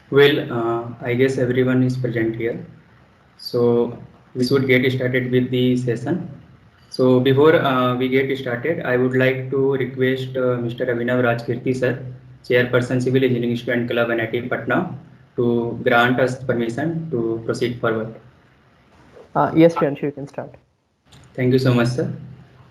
I guess everyone is present here. So we should get started with the session. So before we get started, I would like to request Mr. Abhinav Rajkirti sir, Chairperson Civil Engineering Student Club NIT Patna, to grant us permission to proceed forward. Yes, Priyanshu, you can start. Thank you so much, sir.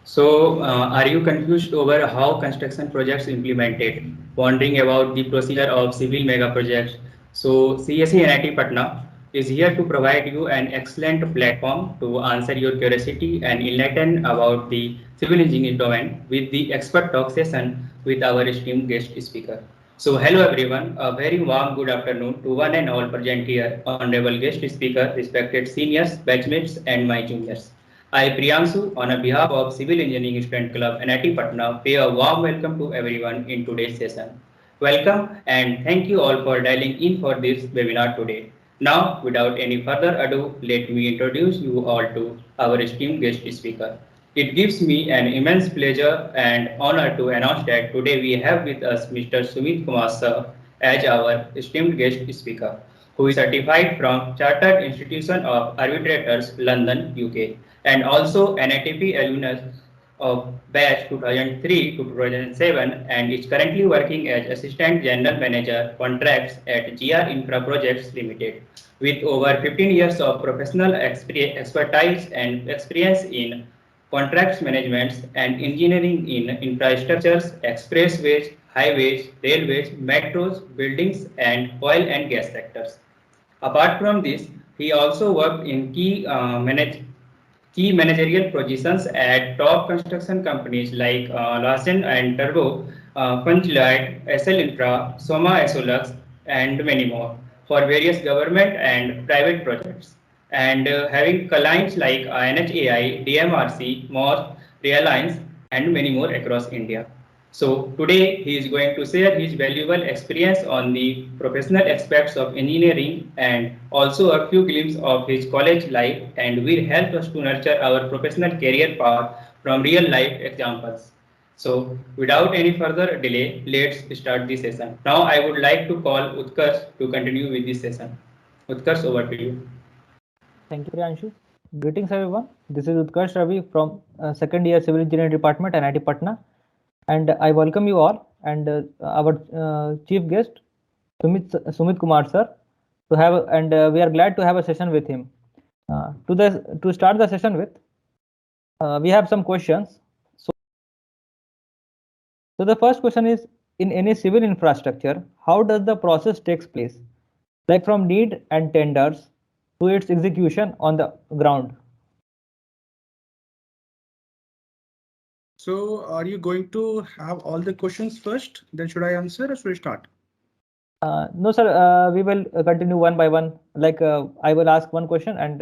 So, are you confused over how construction projects implemented? Wondering about the procedure of civil mega projects? So, CSE NIT Patna is here to provide you an excellent platform to answer your curiosity and enlighten about the civil engineering domain with the expert talk session with our esteemed guest speaker. So, hello everyone, a very warm good afternoon to one and all present here, honorable guest speaker, respected seniors, batchmates, and my juniors. I, Priyanshu, on behalf of Civil Engineering Student Club NIT Patna, pay a warm welcome to everyone in today's session. Welcome and thank you all for dialing in for this webinar today. Now, without any further ado, let me introduce you all to our esteemed guest speaker. It gives me an immense pleasure and honor to announce that today we have with us Mr. Sumit Kumar Sir as our esteemed guest speaker, who is certified from Chartered Institution of Arbitrators, London, UK, and also an ATP alumnus of batch 2003 to 2007 and is currently working as Assistant General Manager Contracts at GR Infra Projects Limited. With over 15 years of professional expertise and experience in contracts management and engineering in infrastructures, expressways, highways, railways, metros, buildings, and oil and gas sectors. Apart from this, he also worked in key managerial positions at top construction companies like Larsen and Turbo, Punch Lloyd, SL Infra, Soma Esolux, and many more for various government and private projects. And having clients like NHAI, DMRC, MOS, Reliance, and many more across India. So today he is going to share his valuable experience on the professional aspects of engineering and also a few glimpses of his college life and will help us to nurture our professional career path from real life examples. So without any further delay, let's start the session. Now I would like to call Utkarsh to continue with this session. Utkarsh, over to you. Thank you, Priyanshu. Greetings, everyone. This is Utkarsh Ravi from second year Civil Engineering Department, NIT Patna, and I welcome you all and our chief guest, Sumit Kumar sir, to have and we are glad to have a session with him. To start the session with, we have some questions. So the first question is, in any civil infrastructure, how does the process takes place? Like from need and tenders to its execution on the ground. So are you going to have all the questions first? Then should I answer or should I start? No, sir, we will continue one by one. Like I will ask one question and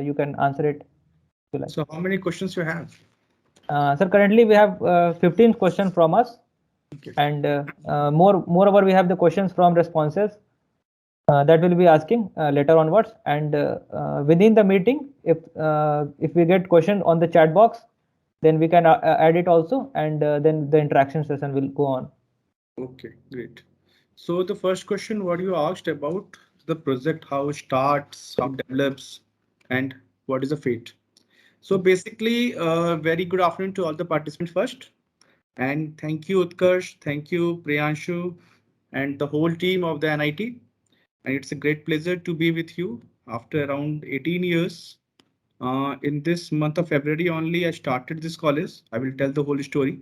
you can answer it. Like. So how many questions you have? Sir, currently we have 15 questions from us. Okay. And moreover, we have the questions from responses that will be asking later onwards. And within the meeting, if we get question on the chat box, then we can add it also, and then the interaction session will go on. Okay, great. So the first question, what you asked about the project, how it starts, how it develops, and what is the fate. So basically, very good afternoon to all the participants first. And thank you, Utkarsh, thank you, Priyanshu, and the whole team of the NIT. And it's a great pleasure to be with you after around 18 years. In this month of February only, I started this college. I will tell the whole story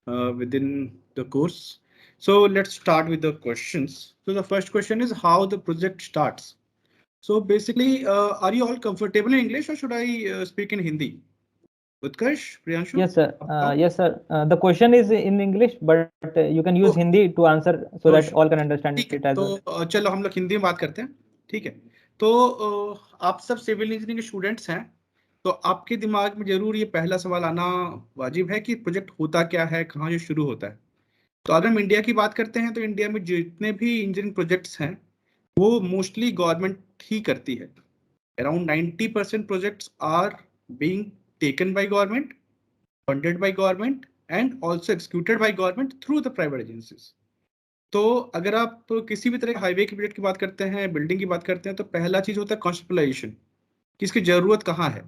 within the course. So let's start with the questions. So the first question is how the project starts. So basically, are you all comfortable in English or should I speak in Hindi? Utkarsh, Priyanshu? Yes, sir. Yes, sir. The question is in English, but you can use Hindi to answer so that all can understand it as well. तो चलो हम लोग हिंदी में बात करते हैं, ठीक है? तो आप सब सिविल इंजीनियरिंग के स्टूडेंट्स हैं, तो आपके दिमाग में जरूर ये पहला सवाल आना वाजिब है कि प्रोजेक्ट होता क्या है, कहाँ से शुरू होता है। तो अगर हम इंडिया की बात करते हैं तो इंडिया में जितने भी इंजीनियरिंग प्रोजेक्ट्स हैं वो मोस्टली गवर्नमेंट ही करती है। Around 90% projects are being taken by government, funded by government and also executed by government through the private agencies. तो अगर आप किसी भी तरह के हाईवे के प्रोजेक्ट की बात करते हैं, बिल्डिंग की बात करते हैं, तो पहला चीज होता है कॉन्सेप्चुअलाइजेशन, कि इसकी जरूरत कहाँ है।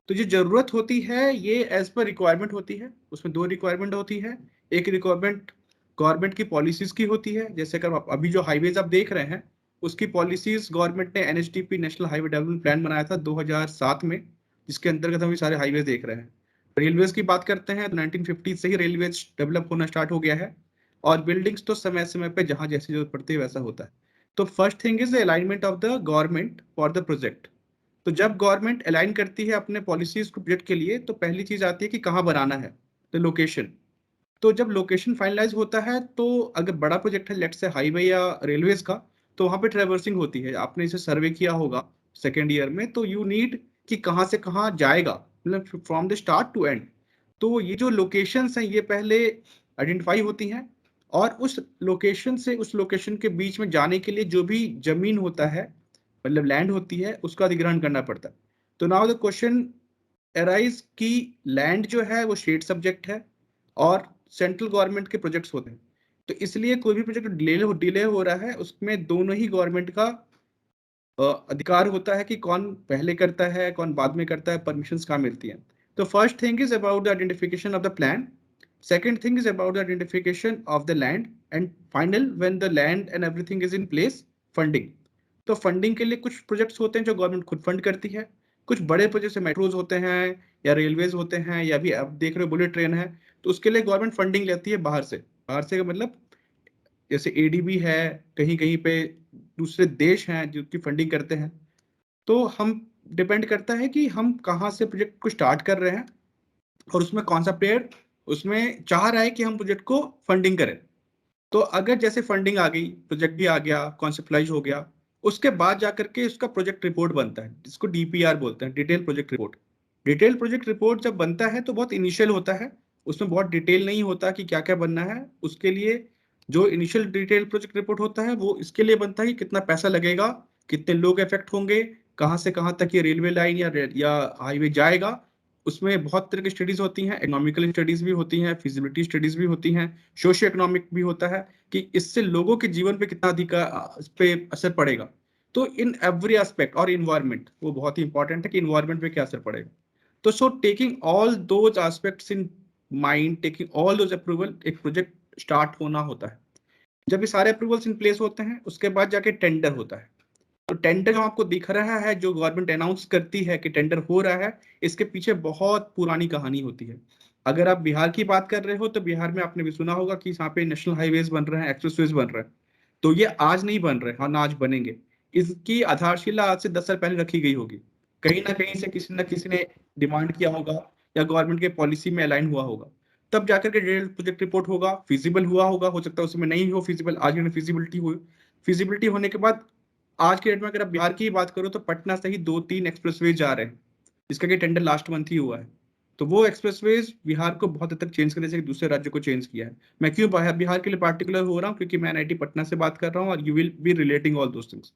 तो जो जरूरत होती है ये एज पर रिक्वायरमेंट होती है। उसमें दो रिक्वायरमेंट होती है। एक रिक्वायरमेंट गवर्नमेंट की पॉलिसीज की होती है, जैसे अगर आप अभी जो हाईवेज आप देख रहे हैं उसकी पॉलिसीज गवर्नमेंट ने NHDP national highway development plan बनाया था 2007 में, जिसके अंतर्गत हम ये सारे हाईवे देख रहे हैं। रेलवेज की बात करते हैं तो 1950 से ही रेलवेज डेवलप होना स्टार्ट हो गया है, और बिल्डिंग्स तो समय समय पे जहां जैसी जरूरत पड़ती है वैसा होता है। तो first thing is alignment of the government for the project. तो जब गवर्नमेंट अलाइन करती है अपने पॉलिसीज को प्रोजेक्ट के लिए, तो पहली चीज आती है कि कहाँ बनाना है, द लोकेशन। तो जब लोकेशन फाइनलाइज होता है, तो अगर बड़ा प्रोजेक्ट है लेट से हाईवे या रेलवेज का, तो वहां पे ट्रेवर्सिंग होती है। आपने इसे सर्वे किया होगा सेकेंड ईयर में, तो यू नीड कि कहाँ से कहाँ जाएगा, मतलब from the start to end. तो ये जो लोकेशंस हैं ये पहले आइडेंटिफाई होती हैं, और उस लोकेशन से उस लोकेशन के बीच में जाने के लिए जो भी जमीन होता है, मतलब लैंड होती है, उसका अधिग्रहण करना पड़ता है। तो नाउ द क्वेश्चन अराइज की लैंड जो है वो स्टेट सब्जेक्ट है और सेंट्रल गवर्नमेंट के प्रोजेक्ट्स होते हैं। तो इसलिए कोई भी प्रोजेक्ट डिले हो रहा है उसमें दोनों ही गवर्नमेंट का अधिकार होता है कि कौन पहले करता है कौन बाद में करता है, परमिशंस कहाँ मिलती हैं। तो first thing is about the identification of the plan, second thing is about the identification of the land, and final when the land and everything is in place, funding. तो फंडिंग के लिए कुछ projects होते हैं जो government खुद fund करती है, कुछ बड़े प्रोजेक्ट से मेट्रोज होते हैं या रेलवेज होते हैं, या भी आप देख रहे हो बुलेट ट्रेन है, तो उसके लिए गवर्नमेंट फंडिंग लेती है बाहर से। बाहर से का मतलब जैसे एडीबी है, कहीं कहीं पे दूसरे देश हैं जो की फंडिंग करते हैं। तो हम डिपेंड करता है कि हम कहाँ से प्रोजेक्ट को स्टार्ट कर रहे हैं, और उसमें कौन सा प्लेयर उसमें चाह रहा है कि हम प्रोजेक्ट को फंडिंग करें। तो अगर जैसे फंडिंग आ गई, प्रोजेक्ट भी आ गया, कॉन्सेप्टलाइज हो गया, उसके बाद जाकर के उसका प्रोजेक्ट रिपोर्ट बनता है, जिसको डीपीआर बोलते हैं, detail project report. Detail project report जब बनता है तो बहुत इनिशियल होता है, उसमें बहुत डिटेल नहीं होता कि क्या क्या बनना है। उसके लिए जो इनिशियल डिटेल प्रोजेक्ट रिपोर्ट होता है वो इसके लिए बनता है कि कितना पैसा लगेगा, कितने लोग इफेक्ट होंगे, कहाँ से कहाँ तक ये रेलवे लाइन या हाईवे जाएगा। उसमें बहुत तरह की स्टडीज होती हैं, इकोनॉमिकल स्टडीज भी होती हैं, फिजिबिलिटी स्टडीज भी होती हैं, सोशियो इकोनॉमिक भी होता है कि इससे लोगों के जीवन पे कितना अधिक इस पे असर पड़ेगा। तो इन एवरी एस्पेक्ट, और इन्वायरमेंट वो बहुत ही इंपॉर्टेंट है कि इन्वायरमेंट पे क्या असर पड़ेगा। तो so taking all those aspects in mind, taking all those approval, एक प्रोजेक्ट स्टार्ट होना होता है। जब ये सारे अप्रूवल्स इन प्लेस होते हैं उसके बाद जाके टेंडर होता है। तो टेंडर जो आपको दिख रहा है, जो गवर्नमेंट अनाउंस करती है कि टेंडर हो रहा है, इसके पीछे बहुत पुरानी कहानी होती है। अगर आप बिहार की बात कर रहे हो तो बिहार में आपने भी सुना होगा कि यहाँ पे नेशनल हाईवेज बन रहे हैं, एक्सप्रेसवेज बन रहे हैं। तो ये आज नहीं बन रहे, हाँ आज बनेंगे। इसकी आधारशिला आज से 10 साल पहले रखी गई होगी, कहीं ना कहीं से किसी ना किसी ने डिमांड किया होगा या गवर्नमेंट के पॉलिसी में अलाइन हुआ होगा, तब जाकर के डिटेल प्रोजेक्ट रिपोर्ट होगा, फिजिबल हुआ होगा, हो सकता है उसमें नहीं हो फिजिबल, आज में फिजिबिलिटी हुई। फिजिबिलिटी होने के बाद आज के डेट में अगर आप बिहार की बात करो तो पटना से ही 2-3 एक्सप्रेसवे जा रहे हैं, जिसका कि टेंडर लास्ट मंथ ही हुआ है। तो वो एक्सप्रेसवेज बिहार को बहुत हद तक चेंज करने से दूसरे राज्य को चेंज किया है। मैं क्यों बिहार के लिए पार्टिकुलर हो रहा हूँ, क्योंकि मैं एनआईटी पटना से बात कर रहा हूँ, और you will be relating all those things.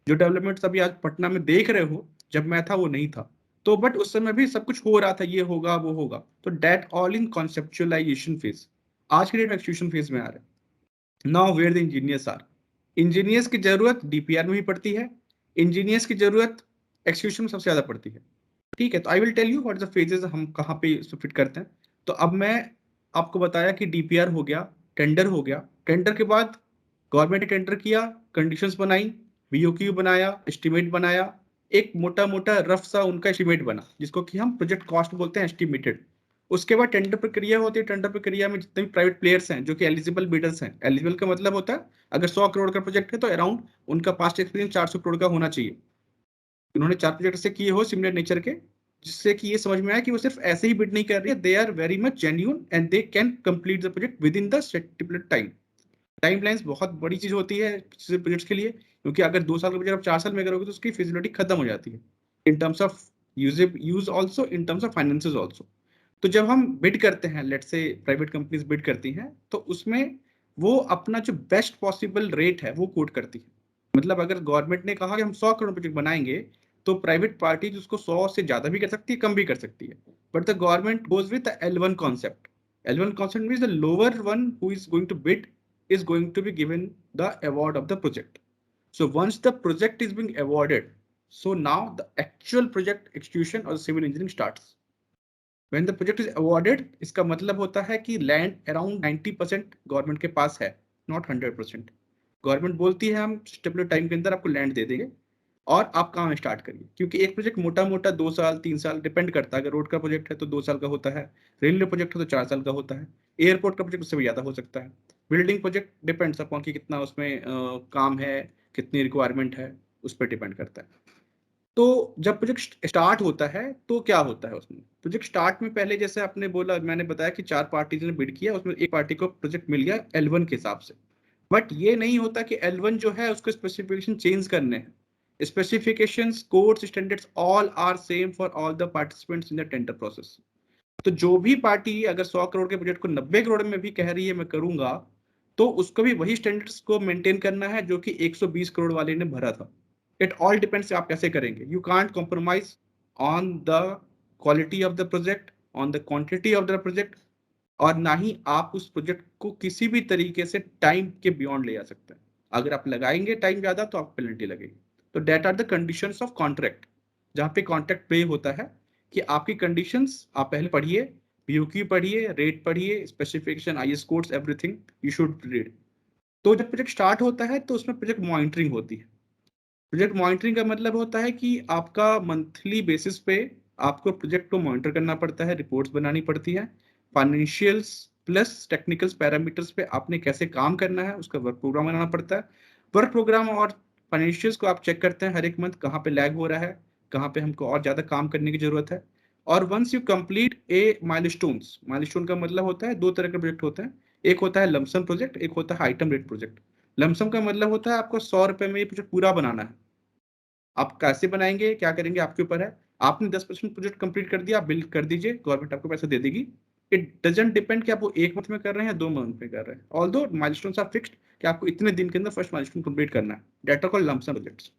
जो डेवलपमेंट्स अभी आज पटना में देख रहे हो, जब मैं था वो नहीं था। तो बट उस समय भी सब कुछ हो रहा था, ये होगा वो होगा। तो that all in conceptualisation phase. आज के डेट में एक्सक्यूशन फेज में आ रहे हैं। Now where the engineers are, engineers की जरूरत डीपीआर में भी पड़ती है, इंजीनियर्स की जरूरत एक्सक्यूशन में सबसे ज्यादा पड़ती है। ठीक है, तो I will tell you what is the phases, हम कहाँ पे इसको फिट करते हैं। तो अब मैं आपको बताया कि डीपीआर हो गया, टेंडर हो गया, टेंडर के बाद गवर्नमेंट ने टेंडर किया, कंडीशंस बनाई, बीओक्यू बनाया, एस्टिमेट बनाया, एक मोटा मोटा रफ सा उनका एस्टिमेट बना, जिसको कि हम प्रोजेक्ट कॉस्ट बोलते हैं, एस्टिमेटेड। उसके बाद टेंडर प्रक्रिया होती है, टेंडर प्रक्रिया में जितने भी प्राइवेट प्लेयर्स हैं जो कि एलिजिबल बिडर्स हैं, एलिजिबल का मतलब होता है अगर 100 करोड़ का प्रोजेक्ट है तो अराउंड उनका पास्ट एक्सपीरियंस 400 करोड़ का होना चाहिए, उन्होंने 4 प्रोजेक्ट से किए हो सिमिलर नेचर के, जिससे कि ये समझ में आया कि वो सिर्फ ऐसे ही बिड नहीं कर रही है, they are very much genuine and they can complete the project within the stipulated time. Timelines बहुत बड़ी चीज होती है किसी प्रोजेक्ट्स के लिए, क्योंकि अगर 2 साल का प्रोजेक्ट आप 4 साल में करोगे तो उसकी फिजिबिलिटी खत्म हो जाती है, in terms of use also, in terms of finances also. तो जब हम बिड करते हैं, let's say private companies bid करती हैं, तो उसमें वो अपना जो बेस्ट पॉसिबल रेट है वो कोट करती है। मतलब अगर गवर्नमेंट ने कहा कि हम 100 करोड़ प्रोजेक्ट बनाएंगे, तो प्राइवेट पार्टी उसको 100 से ज्यादा भी कर सकती है, कम भी कर सकती है। But the government goes with L1 concept. L1 concept means the lower one who is going to bid is going to be given the award of the project. So once the project is being awarded, so now the actual project execution or civil engineering starts. When the project is awarded, इसका मतलब होता है कि land around 90% government के पास है, not 100%. Government बोलती है हम स्टेबल टाइम के अंदर आपको लैंड दे देंगे और आप काम स्टार्ट करिए, क्योंकि एक प्रोजेक्ट मोटा मोटा 2 साल 3 साल डिपेंड करता है. अगर रोड का प्रोजेक्ट है तो 2 साल का होता है, रेलवे प्रोजेक्ट है तो 4 साल का होता है, एयरपोर्ट का प्रोजेक्ट उससे भी ज्यादा हो सकता है, बिल्डिंग प्रोजेक्ट डिपेंड्स अपॉन कि कितना उसमें काम है, कितनी रिक्वायरमेंट है, उस पर डिपेंड करता है. तो जब प्रोजेक्ट स्टार्ट होता है तो क्या होता है उसमें, प्रोजेक्ट स्टार्ट में पहले जैसे आपने बोला, मैंने बताया कि 4 पार्टीज ने बिड किया, उसमें एक पार्टी को प्रोजेक्ट मिल गया L1 के हिसाब से. बट ये नहीं होता कि L1 जो है उसको स्पेसिफिकेशन चेंज करने हैं. Specifications, codes, standards all are same for all the participants in the tender process. तो जो भी पार्टी अगर 100 करोड़ के प्रोजेक्ट को 90 करोड़ में भी कह रही है मैं करूंगा, तो उसको भी वही स्टैंडर्ड्स को मेंटेन करना है जो कि 120 करोड़ वाले ने भरा था. इट ऑल डिपेंड्स आप कैसे करेंगे. You can't compromise on the quality of the project, on the quantity of the project, और ना ही आप उस प्रोजेक्ट को किसी भी तरीके से टाइम के बियॉन्ड ले जा सकते हैं. अगर आप लगाएंगे टाइम ज्यादा तो आपको पेनल्टी लगेगी. तो that are the conditions of contract, जहां पे कॉन्ट्रैक्ट पे होता है कि आपकी कंडीशंस आप पहले पढ़िए, BOQ पढ़िए, रेट पढ़िए, specification, IS codes, everything you should read. तो जब प्रोजेक्ट स्टार्ट होता है तो उसमें प्रोजेक्ट मॉनिटरिंग होती है. प्रोजेक्ट मॉनिटरिंग का मतलब होता है कि आपका मंथली बेसिस पे आपको प्रोजेक्ट को मॉनिटर करना पड़ता है, रिपोर्ट्स बनानी पड़ती है, फाइनेंशियल्स प्लस टेक्निकल्स पैरामीटर्स पे आपने कैसे काम करना है उसका वर्क प्रोग्राम बनाना पड़ता है. वर्क प्रोग्राम और फाइनेंशियल्स को आप चेक करते हैं हर एक मंथ, कहाँ पे लैग हो रहा है, कहाँ पे हमको और ज्यादा काम करने की जरूरत है. और once you complete a milestones, milestone का मतलब होता है 2 तरह के प्रोजेक्ट होते हैं. एक होता है लमसम प्रोजेक्ट, एक होता है आइटम रेट प्रोजेक्ट. लमसम का मतलब होता है आपको 100 रुपए में ये प्रोजेक्ट पूरा बनाना है. आप कैसे बनाएंगे, क्या करेंगे, आपके ऊपर है. आपने 10% प्रोजेक्ट कंप्लीट कर दिया, आप बिल कर दीजिए, गवर्नमेंट आपको पैसा दे देगी. इट डजंट डिपेंड कि आप वो 1 मंथ में कर रहे हैं या 2 मंथ में कर रहे हैं. ऑल्दो माइलस्टोन्स आर फिक्स्ड कि आपको इतने दिन के अंदर फर्स्ट माइलस्टोन कंप्लीट करना है. That are called lump sum projects.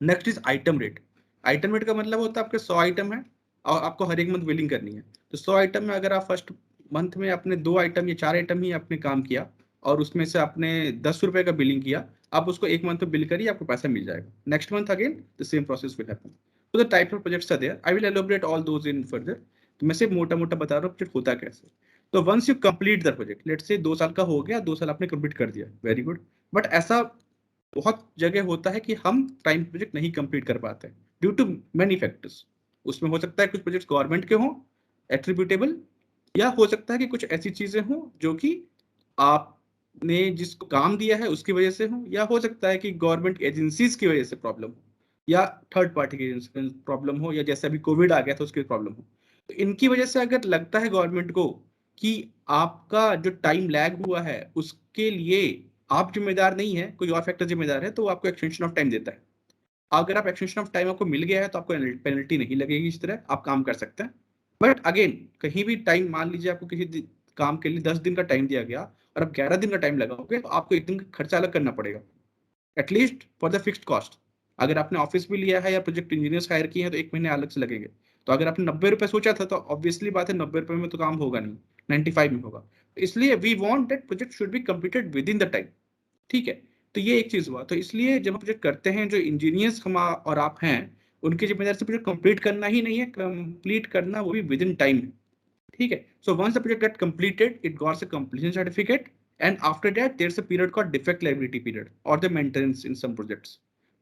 Next is item rate. Item rate का मतलब होता है आपके 100 आइटम है और आपको हर एक मंथ बिलिंग करनी है. तो 100 आइटम में अगर आप फर्स्ट मंथ में अपने 2 आइटम या 4 आइटम ही आपने काम किया और उसमें से आपने 10 रुपए का बिलिंग किया, आप उसको 1 मंथ में बिल करिए, आपको पैसा मिल जाएगा. Next month again the same process will happen. तो the type of projects are there. I will elaborate all those in further. तो मैं सिर्फ मोटा मोटा बता रहा हूँ प्रोजेक्ट होता कैसे. तो once you complete the project, let's say 2 साल का हो गया, 2 साल आपने कंप्लीट कर दिया, वेरी गुड. बट ऐसा बहुत जगह होता है कि हम टाइम प्रोजेक्ट नहीं कंप्लीट कर पाते ड्यू टू मेनी फैक्टर्स. उसमें हो सकता है कुछ प्रोजेक्ट गवर्नमेंट के हों एट्रीब्यूटेबल, या हो सकता है कि कुछ ऐसी चीजें हों जो कि आपने जिसको काम दिया है उसकी वजह से हो, या हो सकता है कि गवर्नमेंट एजेंसीज की वजह से प्रॉब्लम हो, या थर्ड पार्टी की प्रॉब्लम हो, या जैसे अभी कोविड आ गया था उसकी प्रॉब्लम हो. तो इनकी वजह से अगर लगता है गवर्नमेंट को कि आपका जो टाइम लैग हुआ है उसके लिए आप जिम्मेदार नहीं है, कोई और फैक्टर जिम्मेदार है, तो आपको एक्सटेंशन ऑफ टाइम देता है. अगर आप एक्सटेंशन ऑफ टाइम आपको मिल गया है तो आपको पेनल्टी नहीं लगेगी, इस तरह आप काम कर सकते हैं. बट अगेन कहीं भी टाइम, मान लीजिए आपको किसी काम के लिए 10 दिन का टाइम दिया गया और आप 11 दिन का टाइम लगाओगे तो आपको 1 दिन का खर्चा अलग करना पड़ेगा, at least for the fixed cost. अगर आपने ऑफिस भी लिया है या प्रोजेक्ट इंजीनियर्स हायर किए हैं तो 1 महीने अलग से लगेंगे. तो अगर आपने 90 रुपए सोचा था तो ऑब्वियसली बात है 90 रुपए में तो काम होगा नहीं, 95 में होगा. इसलिए we want that project should be completed within the time. ठीक है, तो ये एक चीज हुआ. तो इसलिए जब हम प्रोजेक्ट करते हैं, जो इंजीनियर्स हम और आप हैं, उनकी जिम्मेदारी से प्रोजेक्ट कंप्लीट करना ही नहीं है, कंप्लीट करना वो भी विद इन टाइम है. ठीक है. So once the project get completed, it gots a completion certificate, and after that there is a period called defect liability period और the maintenance in some projects.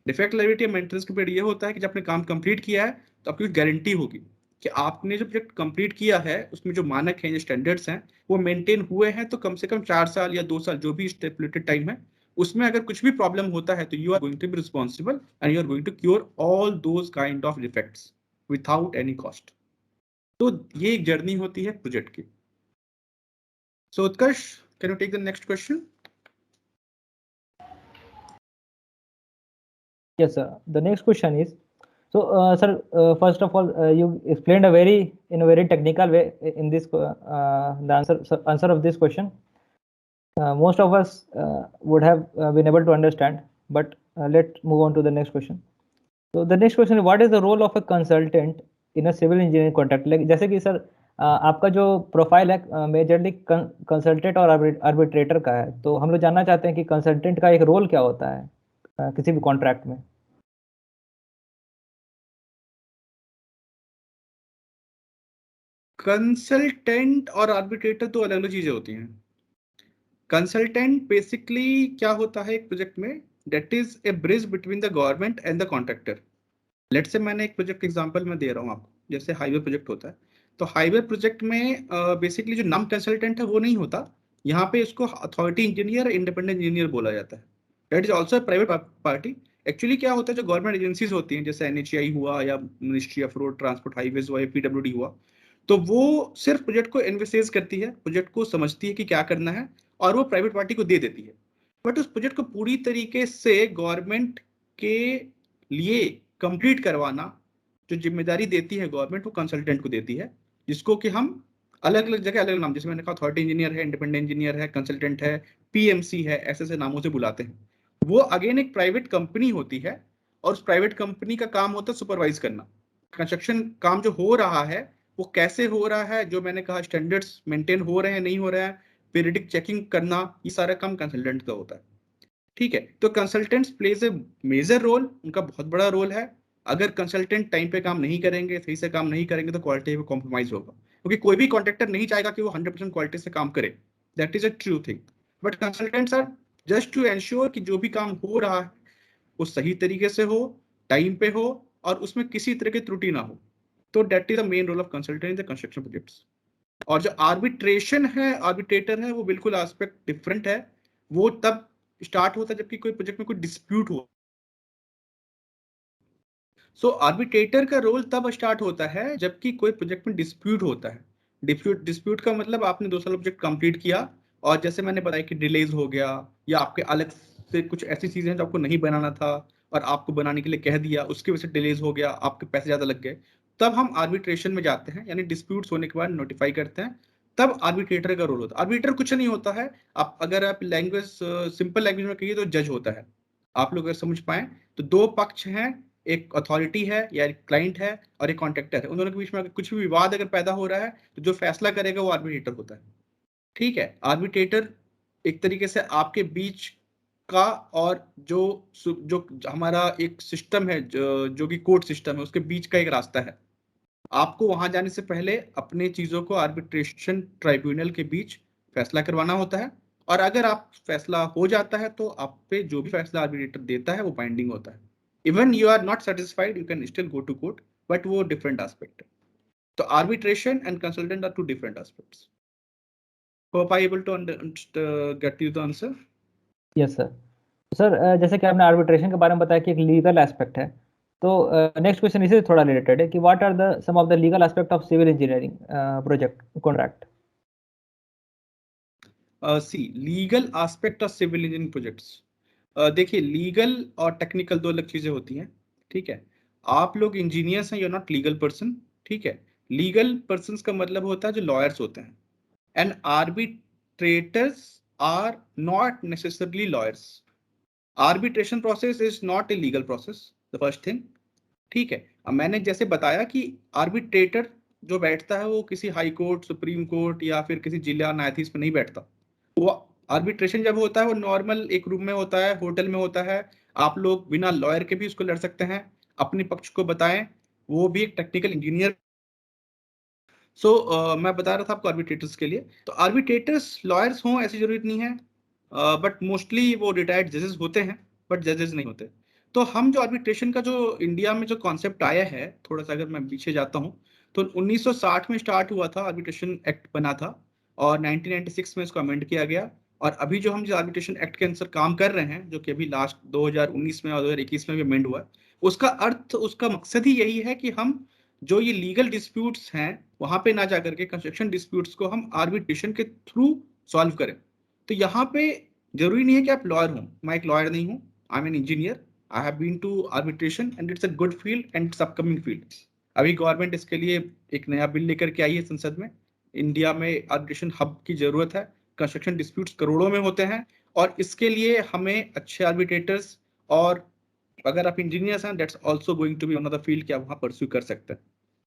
Defect liability और maintenance का period ये होता है कि जब आपने काम कंप्लीट किया है तो आपकी गारंटी होगी कि आपने जो प्रोजेक्ट कंप्लीट किया है उसमें जो मानक हैं, जो स्टैंडर्ड्स हैं, वो मेंटेन हुए हैं. तो कम से कम 4 साल या 2 साल जो भी स्टेपुलेटेड टाइम है, उसमें अगर कुछ भी प्रॉब्लम होता है तो you are going to be responsible and you are going to cure all those kind of defects without any cost. तो ये एक जर्नी होती है प्रोजेक्ट की. So Utkarsh, can you take the next question? Yes, sir. The next question is, so, sir, first of all, you explained in a very technical way in this the answer of this question. Most of us would have been able to understand, but let's move on to the next question. So the next question is, what is the role of a consultant in a civil engineering contract? Like जैसे कि sir आपका जो profile है majorly consultant और arbitrator का है, तो हम लोग जानना चाहते हैं कि कंसल्टेंट का एक रोल क्या होता है किसी भी कॉन्ट्रैक्ट में। कंसल्टेंट और आर्बिट्रेटर तो अलग अलग चीजें होती हैं। कंसल्टेंट बेसिकली क्या होता है एक प्रोजेक्ट में, that is a bridge between the government and the contractor. Let's say मैंने एक प्रोजेक्ट एग्जांपल में दे रहा हूँ आपको, जैसे हाईवे प्रोजेक्ट होता है, तो हाईवे प्रोजेक्ट में बेसिकली जो नाम कंसल्टेंट है वो नहीं होता, यहाँ पे इसको अथॉरिटी इंजीनियर, इंडिपेंडेंट इंजीनियर बोला जाता है। That is also private party. Actually क्या होता है, जो गवर्नमेंट एजेंसीज होती हैं जैसे NHAI हुआ या ministry of road transport highways हुआ या PWD हुआ, तो वो सिर्फ प्रोजेक्ट को एनविसेज करती है, प्रोजेक्ट को समझती है कि क्या करना है और वो प्राइवेट पार्टी को दे देती है। बट उस प्रोजेक्ट को पूरी तरीके से गवर्नमेंट के लिए कंप्लीट करवाना जो जिम्मेदारी देती है गवर्नमेंट, वो कंसल्टेंट को देती है, जिसको कि हम अलग अलग जगह अलग नाम, जैसे मैंने कहा अथॉरिटी इंजीनियर है, इंडिपेंडेंट इंजीनियर है, कंसल्टेंट है, PMC है, ऐसे ऐसे नामों से बुलाते हैं। वो अगेन एक प्राइवेट कंपनी होती है और उस प्राइवेट कंपनी का काम होता है सुपरवाइज करना। कंस्ट्रक्शन काम जो हो रहा है वो कैसे हो रहा है, जो मैंने कहा स्टैंडर्ड्स मेंटेन हो रहे हैं नहीं हो रहे हैं, पीरियडिक चेकिंग करना, ये सारा काम कंसल्टेंट का होता है। ठीक है, तो consultants plays a major role, उनका बहुत बड़ा रोल है। अगर कंसल्टेंट टाइम पे काम नहीं करेंगे, सही से काम नहीं करेंगे, तो क्वालिटी में कॉम्प्रोमाइज होगा, क्योंकि कोई भी कॉन्ट्रैक्टर नहीं चाहेगा कि वो 100% क्वालिटी से काम करे। That is a true thing. But consultants are just to ensure कि जो भी काम हो रहा है वो सही तरीके से हो, टाइम पे हो और उसमें किसी तरह की त्रुटि ना हो। तो that is the main role of consultant in the construction projects. और जो आर्बिट्रेशन है, आर्बिट्रेटर है, वो बिल्कुल एस्पेक्ट डिफरेंट है। वो तब स्टार्ट होता है जबकि कोई प्रोजेक्ट में कोई डिस्प्यूट हो। सो आर्बिट्रेटर का रोल तब स्टार्ट होता है जबकि कोई प्रोजेक्ट में डिस्प्यूट होता है। डिस्प्यूट का मतलब आपने 2 साल प्रोजेक्ट कंप्लीट किया और जैसे मैंने बताया कि डिलेज हो गया या आपके अलग से कुछ ऐसी चीजें हैं जो आपको नहीं बनाना था और आपको बनाने के लिए कह दिया, उसकी वजह से डिलेज हो गया, आपके पैसे ज्यादा लग गए, तब हम आर्बिट्रेशन में जाते हैं, यानी डिस्प्यूट्स होने के बाद नोटिफाई करते हैं, तब आर्बिट्रेटर का रोल होता है। आर्बिट्रेटर कुछ नहीं होता है, आप अगर आप लैंग्वेज सिंपल लैंग्वेज में कहिए तो जज होता है। आप लोग अगर समझ पाए तो 2 पक्ष हैं, एक अथॉरिटी है या एक क्लाइंट है और एक कॉन्ट्रैक्टर है, उन दोनों के बीच में अगर कुछ भी विवाद अगर पैदा हो रहा है तो जो फैसला करेगा वो आर्बिट्रेटर होता है। ठीक है, आर्बिट्रेटर एक तरीके से आपके बीच का और जो हमारा एक सिस्टम है, जो कि कोर्ट सिस्टम है, उसके बीच का एक रास्ता है। आपको वहां जाने से पहले अपने चीजों को आर्बिट्रेशन ट्राइब्यूनल के बीच फैसला करवाना होता है, और अगर आप फैसला हो जाता है तो आप पे जो भी फैसला आर्बिट्रेटर देता है वो बाइंडिंग होता है। Even you are not satisfied, you can still go to court, but वो डिफरेंट एस्पेक्ट है। तो arbitration and consultant are 2 different aspects. Hope I able to get you the answer. Yes sir. Sir जैसे कि आपने arbitration के बारे में बताया कि एक लीगल एस्पेक्ट है, तो नेक्स्ट क्वेश्चन इसी से थोड़ा रिलेटेड है कि what are the some of the legal aspect of civil engineering project contract. See legal aspect of civil engineering projects. देखिए, लीगल और टेक्निकल 2 अलग चीजें होती हैं। ठीक है, आप लोग इंजीनियर्स हैं, you are not legal person. ठीक है, लीगल पर्सन का मतलब होता है जो लॉयर्स होते हैं, and arbitrators are not necessarily lawyers. Arbitration process is not a legal process, the first thing. ठीक है, अब मैंने जैसे बताया कि आर्बिट्रेटर जो बैठता है वो किसी हाई कोर्ट, सुप्रीम कोर्ट या फिर किसी जिला न्यायाधीश में नहीं बैठता। वो आर्बिट्रेशन जब होता है वो नॉर्मल एक रूम में होता है, होटल में होता है। आप लोग बिना लॉयर के भी उसको लड़ सकते हैं, अपने पक्ष को बताएं, वो भी एक टेक्निकल इंजीनियर। मैं बता रहा था आपको आर्बिट्रेटर्स के लिए, तो आर्बिट्रेटर्स लॉयर्स हों ऐसी जरूरत नहीं है, बट मोस्टली वो रिटायर्ड जजेस होते हैं, बट जजेस नहीं होते। तो हम जो आर्बिट्रेशन का जो इंडिया में जो कॉन्सेप्ट आया है, थोड़ा सा अगर मैं पीछे जाता हूँ, तो 1960 में स्टार्ट हुआ था, आर्बिट्रेशन एक्ट बना था और 1996 में इसको अमेंड किया गया। और अभी जो हम जो आर्बिट्रेशन एक्ट के अनुसार काम कर रहे हैं, जो कि अभी लास्ट 2019 में और 2021 में भी अमेंड हुआ है, उसका अर्थ, उसका मकसद ही यही है कि हम जो ये लीगल डिस्प्यूट्स हैं वहां पे ना जाकर के कंस्ट्रक्शन डिस्प्यूट्स को हम आर्बिट्रेशन के थ्रू सॉल्व करें। तो यहाँ पे जरूरी नहीं है कि आप लॉयर हो, मैं एक लॉयर नहीं हूँ, I am an engineer. I have been to arbitration and it's a good field and it's upcoming field. अभी गवर्नमेंट इसके लिए एक नया बिल लेकर के आई है संसद में। इंडिया में आर्बिट्रेशन हब की जरूरत है, कंस्ट्रक्शन डिस्प्यूट्स करोड़ों में होते हैं और इसके लिए हमें अच्छे आर्बिट्रेटर्स, और अगर आप इंजीनियर्स हैं that's also going to be one of the field कि आप वहां परस्यू कर सकते हैं।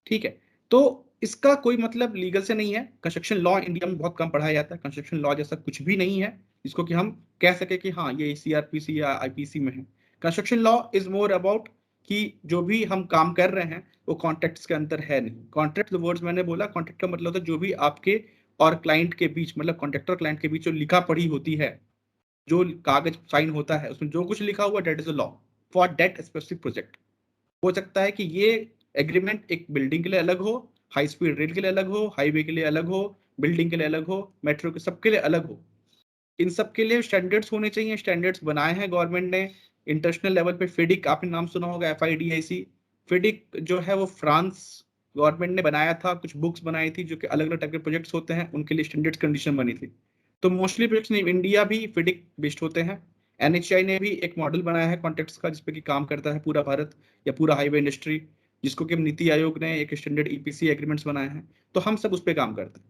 ठीक है, तो इसका कोई मतलब लीगल से नहीं है। कंस्ट्रक्शन लॉ इंडिया में बहुत कम पढ़ाया जाता है। कंस्ट्रक्शन लॉ जैसा कुछ भी नहीं है जिसको कि हम कह सके कि हाँ ये सीआरपीसी या आईपीसी में है। Construction law is more about कि जो भी हम काम कर रहे हैं वो कॉन्ट्रैक्ट्स के अंदर है नहीं। कॉन्ट्रैक्ट वर्ड्स मैंने बोला, कॉन्ट्रैक्ट का मतलब होता है जो भी आपके और क्लाइंट के बीच, मतलब कॉन्ट्रैक्टर क्लाइंट के बीच जो लिखा पढ़ी होती है, जो कागज साइन होता है, उसमें जो कुछ लिखा हुआ, that is a law for that specific project. हो सकता है कि ये एग्रीमेंट एक बिल्डिंग के लिए अलग हो, हाई स्पीड रेल के लिए अलग हो, हाईवे के लिए अलग हो, बिल्डिंग के लिए अलग हो, मेट्रो के सबके लिए अलग हो। इन सब के लिए स्टैंडर्ड्स होने चाहिए। स्टैंडर्ड्स बनाए हैं गवर्नमेंट ने इंटरनेशनल लेवल पे। फिडिक आपने नाम सुना होगा, FIDIC। फिडिक जो है वो फ्रांस गवर्नमेंट ने बनाया था, कुछ बुक्स बनाई थी जो कि अलग अलग टाइप के प्रोजेक्ट्स होते हैं, उनके लिए स्टैंडर्ड्स कंडीशन बनी थी। तो मोस्टली प्रोजेक्ट्स इन इंडिया भी फिडिक बेस्ड होते हैं। NHAI ने भी एक मॉडल बनाया है कॉन्ट्रैक्ट्स का जिसपे कि काम करता है पूरा भारत या पूरा हाईवे इंडस्ट्री, जिसको कि नीति आयोग ने एक स्टैंडर्ड EPC एग्रीमेंट्स बनाए हैं। तो हम सब उस पर काम करते हैं।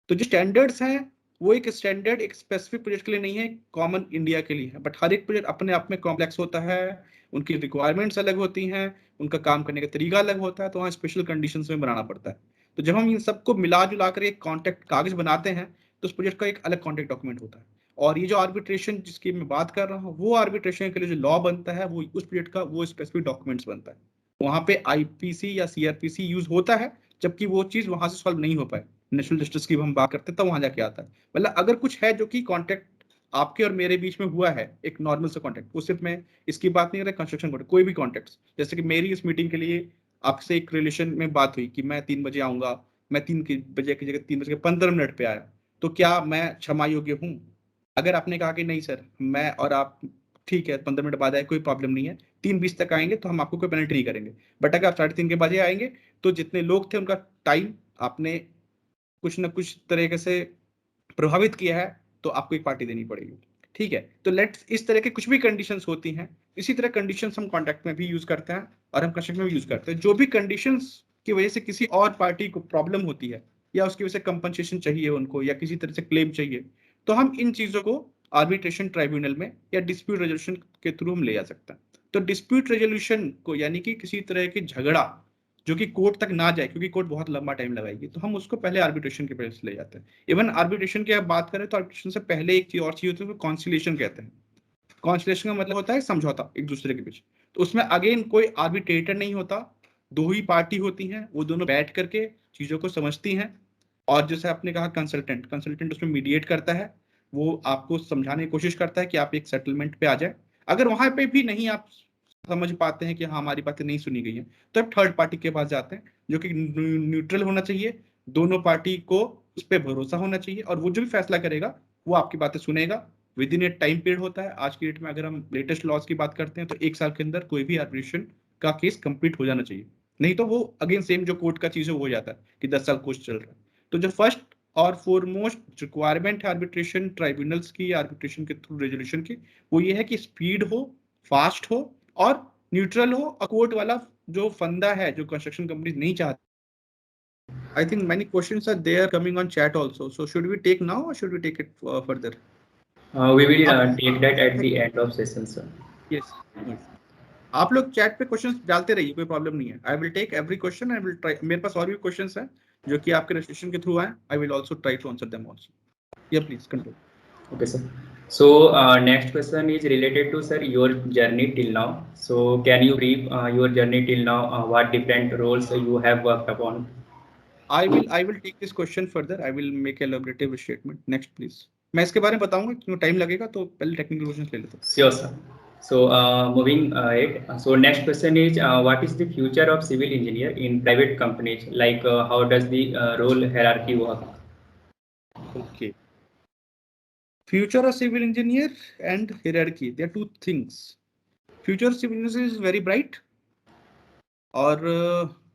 तो जो स्टैंडर्ड्स हैं वो एक स्टैंडर्ड एक स्पेसिफिक प्रोजेक्ट के लिए नहीं है, कॉमन इंडिया के लिए है। बट हर एक प्रोजेक्ट अपने आप में कॉम्प्लेक्स होता है, उनकी रिक्वायरमेंट्स अलग होती हैं, उनका काम करने का तरीका अलग होता है, तो वहाँ स्पेशल कंडीशंस में बनाना पड़ता है। तो जब हम इन सबको मिला जुला कर एक कॉन्ट्रैक्ट कागज बनाते हैं तो उस प्रोजेक्ट का एक अलग कॉन्ट्रैक्ट डॉक्यूमेंट होता है। और ये जो आर्बिट्रेशन जिसकी मैं बात कर रहा हूँ, वो आर्बिट्रेशन के लिए जो लॉ बनता है वो उस प्रोजेक्ट का वो स्पेसिफिक डॉक्यूमेंट्स बनता है। वहाँ पे IPC या CRPC यूज होता है, जबकि वो चीज वहां से सॉल्व नहीं हो पाए। नेशनल जस्टिस की हम बात करते हैं तब वहां जाके आता है। मतलब अगर कुछ है जो कि कॉन्ट्रैक्ट आपके और मेरे बीच में हुआ है, एक नॉर्मल सा कॉन्ट्रैक्ट, वो सिर्फ मैं इसकी बात नहीं कर रहा, कंस्ट्रक्शन कॉन्ट्रैक्ट, कोई भी कॉन्ट्रैक्ट, जैसे कि मेरी इस मीटिंग के लिए आपसे एक रिलेशन में बात हुई कि मैं 3 बजे आऊंगा, मैं 3 बजे की जगह 3:15 पे आया, तो क्या मैं क्षमा योग्य हूँ? अगर आपने कहा कि नहीं सर, मैं और आप ठीक है 15 मिनट बाद आए, कोई प्रॉब्लम नहीं है, 3:20 तक आएंगे तो हम आपको कोई पेनल्टी नहीं करेंगे। बट अगर आप 3:30 के बजे आएंगे तो जितने लोग थे उनका टाइम आपने कुछ ना कुछ तरीके से प्रभावित किया है, तो आपको एक पार्टी देनी पड़ेगी। ठीक है, तो लेट्स इस तरह के कुछ भी कंडीशंस होती हैं, इसी तरह कंडीशंस हम कॉन्ट्रैक्ट में भी यूज करते हैं और हम कंस्ट्रक्शन में भी यूज करते हैं। जो भी कंडीशंस की वजह से किसी और पार्टी को प्रॉब्लम होती है या उसकी वजह से कंपनसेशन चाहिए उनको या किसी तरह से क्लेम चाहिए, तो हम इन चीजों को आर्बिट्रेशन ट्राइब्यूनल में या डिस्प्यूट रेजोल्यूशन के थ्रू हम ले जा सकते हैं। तो डिस्प्यूट रेजोल्यूशन को, यानी कि किसी तरह की झगड़ा जो कि कोर्ट तक ना जाए, क्योंकि कोर्ट बहुत लंबा टाइम लगाएगी, तो हम उसको पहले आर्बिट्रेशन के प्रोसेस ले जाते हैं। इवन आर्बिट्रेशन की आप बात करें तो आर्बिट्रेशन से पहले एक चीज और चीज होती है, कॉन्सिलिएशन कहते हैं। कॉन्सिलिएशन का मतलब होता है समझौता एक दूसरे के बीच। तो उसमें अगेन कोई आर्बिट्रेटर नहीं होता, दो ही पार्टी होती हैं, वो दोनों बैठ करके चीजों को समझती हैं। और जैसे आपने कहा कंसल्टेंट, कंसल्टेंट उसमें मीडिएट करता है, वो आपको समझाने की कोशिश करता है कि आप एक सेटलमेंट पे आ जाए। अगर वहां पे भी नहीं आप समझ पाते हैं कि हाँ हमारी बातें नहीं सुनी गई हैं, तो आप थर्ड पार्टी के पास जाते हैं जो कि न्यूट्रल होना चाहिए, दोनों पार्टी को उस पर भरोसा होना चाहिए, और वो जो भी फैसला करेगा वो आपकी बातें सुनेगा। With in A time period होता है। आज की डेट में अगर हम लेटेस्ट लॉज की बात करते हैं तो 1 साल के अंदर कोई भी आर्बिट्रेशन का केस कंप्लीट हो जाना चाहिए, नहीं तो वो अगेन सेम जो कोर्ट का चीज है वो हो जाता है कि 10 साल कोर्स चल रहा है। तो जो फर्स्ट और फोरमोस्ट रिक्वायरमेंट है आर्बिट्रेशन ट्राइब्यूनल्स की, आर्बिट्रेशन के थ्रू रेजोल्यूशन की, वो ये है कि स्पीड हो, फास्ट हो और न्यूट्रल हो। कोर्ट वाला जो फंदा है जो कंस्ट्रक्शन कंपनीज नहीं चाहती। I think many questions are there coming on chat also. So should we take now or should we take it further? We will take that at the end of session, sir. Yes. Yes. आप लोग chat पे questions डालते रहिए, कोई problem नहीं है। I will take every question, I will try. मेरे पास और भी क्वेश्चंस हैं जो कि आपके रजिस्ट्रेशन के थ्रू आए, I will also try to answer them also. Yeah please continue. Okay, sir. So next question is related to, sir, your journey till now. So can you brief your journey till now? What different roles you have worked upon? I will take this question further. I will make a elaborative statement. Next please. मैं इसके बारे में बताऊंगा, क्यों time लगेगा, तो पहले technical questions ले लेते हैं। Sure, sir. So moving ahead. So next question is, what is the future of civil engineer in private companies? Like how does the role hierarchy work? Okay. Future of civil engineer and hierarchy, they are two things. Future of civil engineer is very bright, or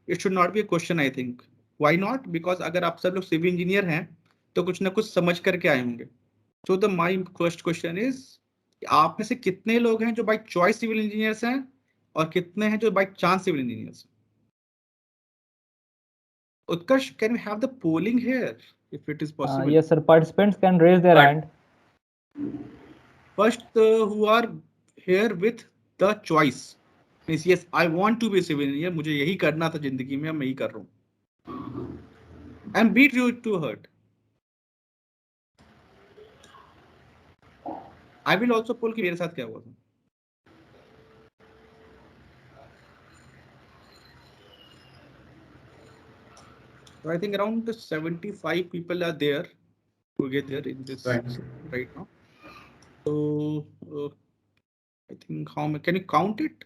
it should not be a question, I think. Why not? Because अगर आप सब लोग civil engineer हैं तो कुछ ना कुछ समझ करके आए होंगे। So the my first question is, आप में से कितने लोग हैं जो बाय चॉइस सिविल इंजीनियर्स हैं और कितने हैं जो बाय चांस सिविल इंजीनियर्स हैं? Utkarsh, can we have the polling here if it is possible? Yes, sir. Participants can raise their hand. First, who are here with the choice, means yes, I want to be a civil engineer, मुझे यही करना था जिंदगी में, मैं यही कर रहा हूँ। and beat you to hurt. I will also pull कि मेरे साथ क्या हुआ था. So I think around 75 people are there together in this right now. So I think how many, can you count it?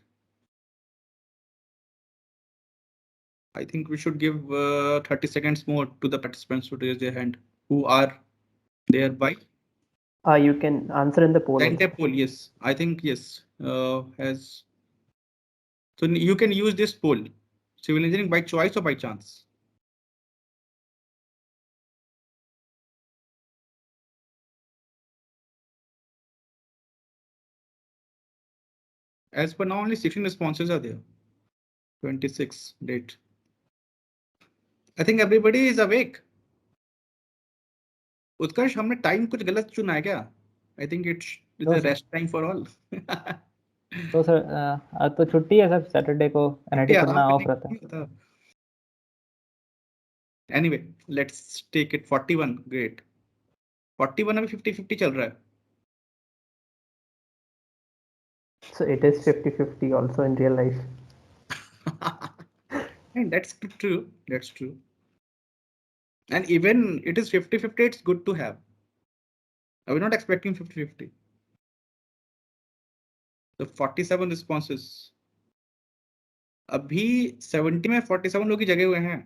I think we should give 30 seconds more to the participants to raise their hand who are there by. You can answer in the poll. Send poll, yes. I think yes. Has so you can use this poll. Civil engineering by choice or by chance? As per now, only 16 responses are there. 26 date. I think everybody is awake. उत्कर्ष हमने time कुछ गलत चुना है क्या? I think it's a rest time for all. तो sir आज तो छुट्टी है, सब सैटरडे को एनआईटी पढ़ना ऑफ रहता है. Anyway, let's take it 41. Great. 41 अभी 50-50 चल रहा है. So it is 50-50 also in real life. And that's true. That's true. And even it is 50-50, it's good to have. I was not expecting 50-50. The 47 responses. अभी 70 में 47 लोग ही जगे हुए हैं.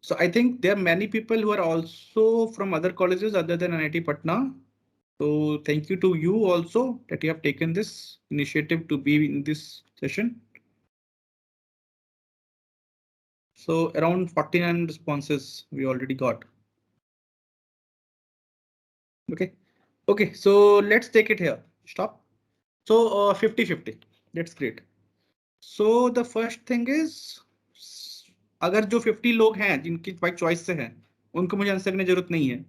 So I think there are many people who are also from other colleges other than NIT Patna. So thank you to you also that you have taken this initiative to be in this session. So around 49 responses we already got. Okay. Okay, so let's take it here. Stop. So 50-50. That's great. So the first thing is, अगर जो 50 लोग हैं जिनकी by choice से हैं, उनको मुझे answer करने की जरूरत नहीं है.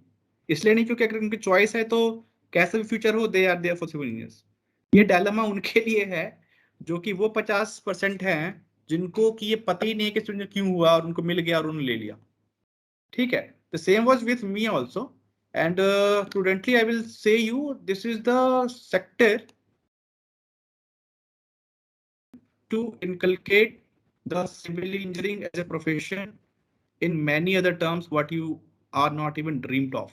इसलिए नहीं क्योंकि अगर उनकी चॉइस है तो कैसे भी फ्यूचर हो, they are there for civil engineers. ये डायलेमा उनके लिए है जो कि वो 50% हैं जिनको कि ये पता ही नहीं है कि सिविल क्यों हुआ और उनको मिल गया और उन्होंने ले लिया. ठीक है. The same was with me also. And prudently, I will say you, this is the sector to inculcate the civil engineering as a profession in many other terms what you are not even dreamed of.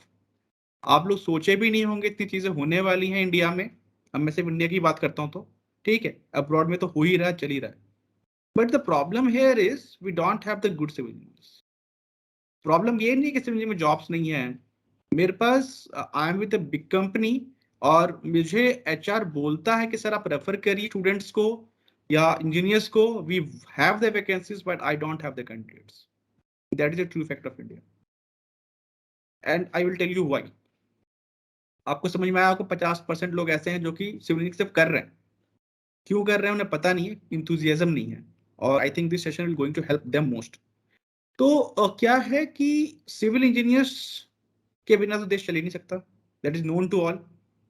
आप लोग सोचे भी नहीं होंगे इतनी चीजें होने वाली हैं इंडिया में. अब मैं सिर्फ इंडिया की बात करता हूँ तो ठीक है, अब्रॉड में तो हो ही रहा है, चल ही रहा है. But the problem here is we don't have the good civil engineers. Problem ये नहीं कि सिविल इंजीनियर में जॉब्स नहीं है. मेरे पास I am with a big company और मुझे एचआर बोलता है कि सर आप रेफर करिए स्टूडेंट्स को या इंजीनियर्स को. We have the vacancies but I don't have the candidates. That is the true fact of India. And I will tell you why. आपको समझ में आया आपको 50% लोग ऐसे हैं जो कि सिविल इंजीनियरिंग सिर्फ कर रहे हैं. क्यों कर रहे हैं उन्हें पता नहीं है, इंथुजियाज्म नहीं है. और I think this session will going to help them most. तो क्या है कि सिविल इंजीनियर्स के बिना तो देश चल ही नहीं सकता. That is known to all.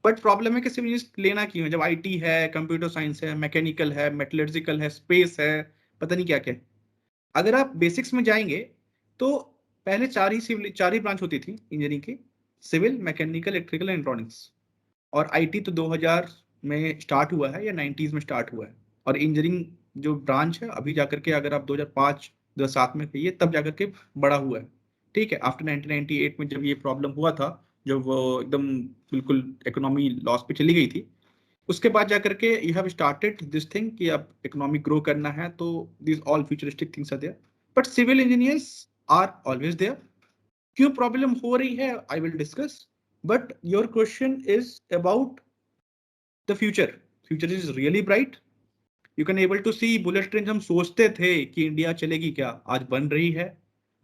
But problem है कि सिविल इंजीनियर्स लेना क्यों है जब आईटी है, कंप्यूटर साइंस है, मैकेनिकल है, मेटलर्जिकल है, स्पेस है, पता नहीं क्या क्या. अगर आप बेसिक्स में जाएंगे तो पहले चार ही ब्रांच होती थी इंजीनियरिंग की. Civil, mechanical, electrical, electronics. और आईटी तो 2000 में स्टार्ट हुआ है या 90s में स्टार्ट हुआ है. और इंजीनियरिंग जो ब्रांच है अभी जाकर के अगर आप 2005 2007 में कहिए तब जाकर के बड़ा हुआ है. ठीक है. आफ्टर 1998 में जब ये प्रॉब्लम हुआ था, जब वो एकदम बिल्कुल इकोनॉमी लॉस पे चली गई थी, उसके बाद जाकर के you have started this thing कि अब इकोनॉमी ग्रो करना है तो this all futuristic things are there. But civil engineers are always there. क्यों प्रॉब्लम हो रही है I will discuss. But your question is about the future. Future is really bright. You can able to see bullet train. हम सोचते थे कि India चलेगी क्या, आज बन रही है.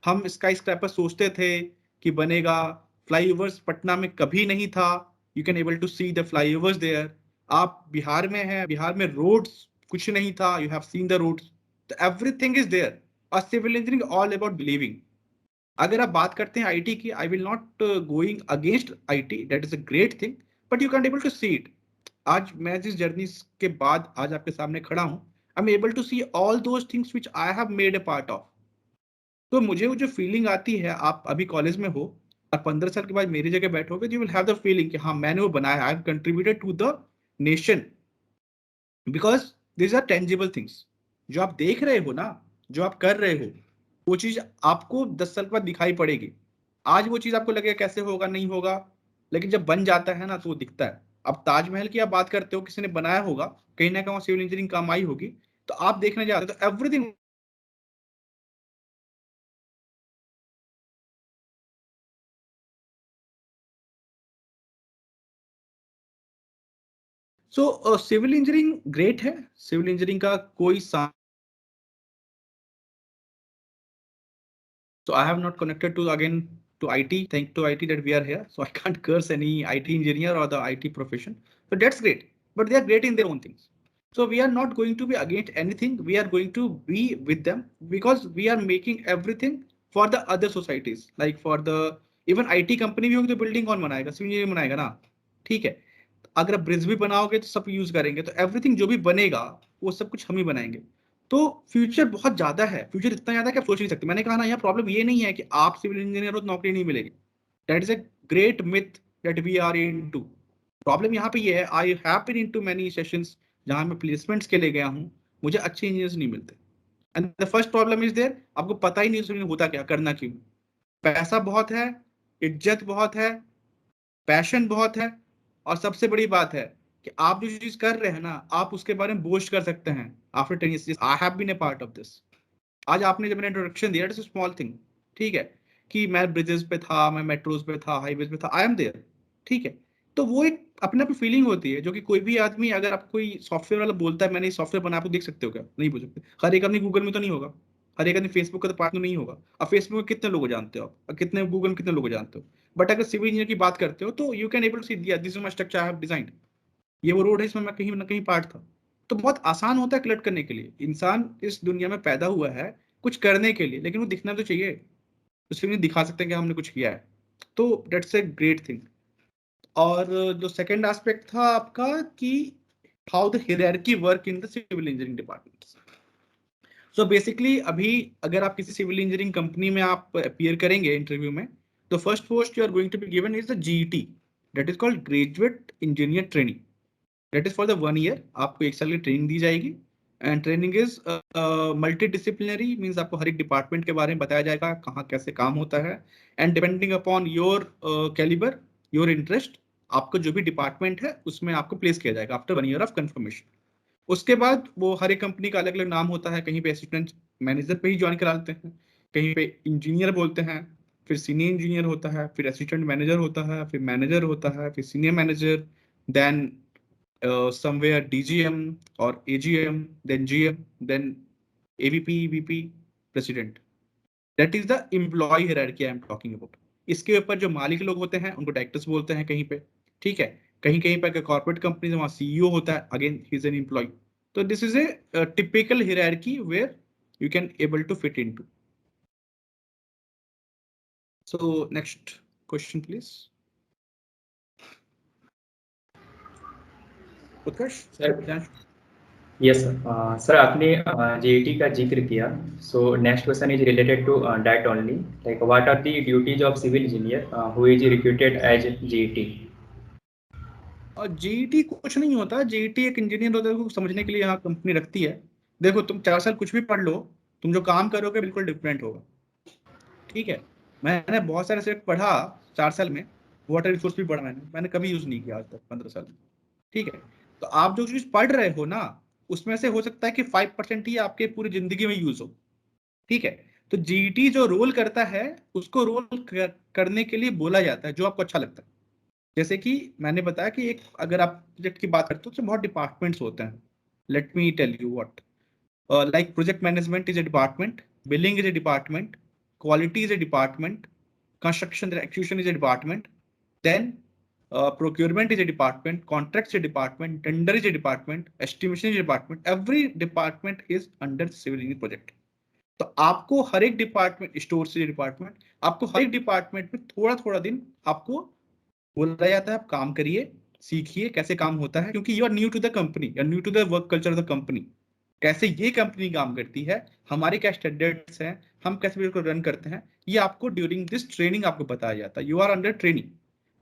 हम स्काई स्क्रैपर सोचते थे कि बनेगा. फ्लाईओवर्स पटना में कभी नहीं था. You can able to see the flyovers there. आप बिहार में हैं, बिहार में रोड्स कुछ नहीं था. You have seen the roads. Everything is there. और civil engineering all about believing. अगर आप बात करते हैं आईटी की, I will not going against IT. That is a great thing but you can able to see it. आज मैं जिस जर्नी के बाद आज आपके सामने खड़ा हूं, I'm able to see all those things which I have made a part of. तो मुझे वो जो फीलिंग आती है, आप अभी कॉलेज में हो और 15 साल के बाद मेरी जगह बैठोगे, you will have the feeling कि हाँ मैंने वो बनाया, I have contributed to the nation, because this are tangible things. जो आप देख रहे हो ना, जो आप कर रहे हो, वो चीज आपको 10 साल के बाद दिखाई पड़ेगी. आज वो चीज आपको लगेगा कैसे होगा, नहीं होगा, लेकिन जब बन जाता है ना तो वो दिखता है. अब ताजमहल की आप बात करते हो, किसी ने बनाया होगा, कहीं ना कहीं सिविल इंजीनियरिंग काम आई होगी, तो आप देखने जाते हो तो everything. So civil engineering great है. सिविल इंजीनियरिंग का कोई So I have not connected to again to IT. Thank to IT that we are here. So I can't curse any IT engineer or the IT profession. So that's great. But they are great in their own things. So we are not going to be against anything. We are going to be with them because we are making everything for the other societies. Like for the even IT company भी होगी तो building कौन बनाएगा? Civil engineer बनाएगा ना. ठीक है. अगर आप ब्रिज भी बनाओगे तो सब यूज करेंगे. तो एवरीथिंग जो भी बनेगा वो सब कुछ हम ही बनाएंगे. तो फ्यूचर बहुत ज्यादा है. फ्यूचर इतना ज्यादा कि आप सोच नहीं सकते. मैंने कहा ना, यहाँ प्रॉब्लम ये नहीं है कि आप सिविल इंजीनियर हो तो नौकरी नहीं मिलेगी. That is a great myth that we are into. Problem यहाँ पे ये है, I have been into many sessions जहां मैं प्लेसमेंट्स के लिए गया हूँ, मुझे अच्छे इंजीनियर्स नहीं मिलते. And the first problem is there, आपको पता ही नहीं होता क्या करना, क्यों. पैसा बहुत है, इज्जत बहुत है, पैशन बहुत है, और सबसे बड़ी बात है कि आप जो चीज कर रहे हैं ना, आप उसके बारे में बोस्ट कर सकते हैं after 10 years. I have been a part of this. आज आपने जब मैंने इंट्रोडक्शन दिया, इट्स अ स्मॉल थिंग, ठीक है, कि मैं ब्रिजेस पे था, मैं मेट्रोज पे था, हाईवेज पे था, आई एम देयर, ठीक है. तो वो एक अपने आप फीलिंग होती है जो कि कोई भी आदमी, अगर आप कोई सॉफ्टवेयर वाला बोलता है मैंने सॉफ्टवेयर बना, आप देख सकते हो क्या? नहीं बोल सकते. हर एक आदमी गूगल में तो नहीं होगा, हर एक आदमी फेसबुक का तो पार्ट नहीं होगा. अब फेसबुक में कितने लोग जानते हो आप, कितने गूगल में कितने लोग जानते हो. बट अगर सिविल इंजीनियर की बात करते हो तो you can able to see this is my structure I have designed. ये वो रोड है, इसमें मैं कहीं ना कहीं पार्ट था. तो बहुत आसान होता है कलेक्ट करने के लिए. इंसान इस दुनिया में पैदा हुआ है कुछ करने के लिए, लेकिन वो दिखना तो चाहिए. उसके दिखा सकते हैं कि हमने कुछ किया है. तो दैट्स ए ग्रेट थिंग. और जो सेकंड एस्पेक्ट था आपका कि how the hierarchy work in the civil engineering department. So basically अभी अगर आप किसी सिविल इंजीनियरिंग कंपनी में आप अपीयर करेंगे इंटरव्यू में, तो first post you are going to be given is the GET, that is called graduate engineer training. That is for the 1 year. आपको 1 साल की ट्रेनिंग दी जाएगी. And training is multi disciplinary, means आपको हर एक डिपार्टमेंट के बारे में बताया जाएगा, कहाँ कैसे काम होता है. And depending upon your calibre, your interest, आपको जो भी डिपार्टमेंट है उसमें आपको प्लेस किया जाएगा आफ्टर 1 year ऑफ कंफर्मेशन. उसके बाद वो हर एक कंपनी का अलग अलग नाम होता है. कहीं पे असिस्टेंट मैनेजर पे ही ज्वाइन कराते हैं, कहीं पे इंजीनियर बोलते हैं, फिर सीनियर इंजीनियर होता है, फिर असिस्टेंट मैनेजर होता है, फिर मैनेजर होता है, फिर senior manager, then somewhere DGM or AGM, then GM, then AVP, VP, president. That is the employee hierarchy I am talking about. इसके ऊपर जो मालिक लोग होते हैं उनको डायरेक्टर्स बोलते हैं कहीं पे, ठीक है. कहीं कहीं पर कॉर्पोरेट कंपनी वहाँ CEO होता है, again he is an employ. तो this is a typical hierarchy where you can able to fit into. So next question please. Utkarsh sir. Yes sir. Sir आपने GET का जिक्र किया. So next question is related to that only. Like what are the duties of civil engineer who is recruited as GET? और GET कुछ नहीं होता. GET एक engineer होता है, उसको समझने के लिए यहाँ कंपनी रखती है. देखो तुम 4 साल कुछ भी पढ़ लो, तुम जो काम करोगे बिल्कुल डिफरेंट होगा, ठीक है. मैंने बहुत सारे सब्जेक्ट पढ़ा 4 साल में. वाटर रिसोर्स भी पढ़ा मैंने कभी यूज नहीं किया आज तक 15 साल में, ठीक है. तो आप जो चीज पढ़ रहे हो ना, उसमें से हो सकता है कि 5% ही आपके पूरी जिंदगी में यूज हो, ठीक है. तो GET जो रोल करता है उसको रोल करने के लिए बोला जाता है जो आपको अच्छा लगता है. जैसे कि मैंने बताया कि एक अगर आप प्रोजेक्ट की बात करते हो तो बहुत डिपार्टमेंट्स होते हैं. Let me tell you what. Like project management is a department, billing is a department, quality is a department, construction execution is a department, then procurement is a department, contracts is a department, tender is a department, estimation is a department. Every department is under civil engineering project. तो आपको हर एक department, store से department, आपको हर एक department में थोड़ा थोड़ा दिन आपको बोला जाता है, आप काम करिए, सीखिए कैसे काम होता है, क्योंकि you are new to the company, you are new to the work culture of the company. कैसे ये कंपनी काम करती है, हमारे क्या स्टैंडर्ड्स हैं, हम कैसे प्रोजेक्ट को रन करते हैं, ये आपको ड्यूरिंग दिस ट्रेनिंग आपको बताया जाता है। You are under training.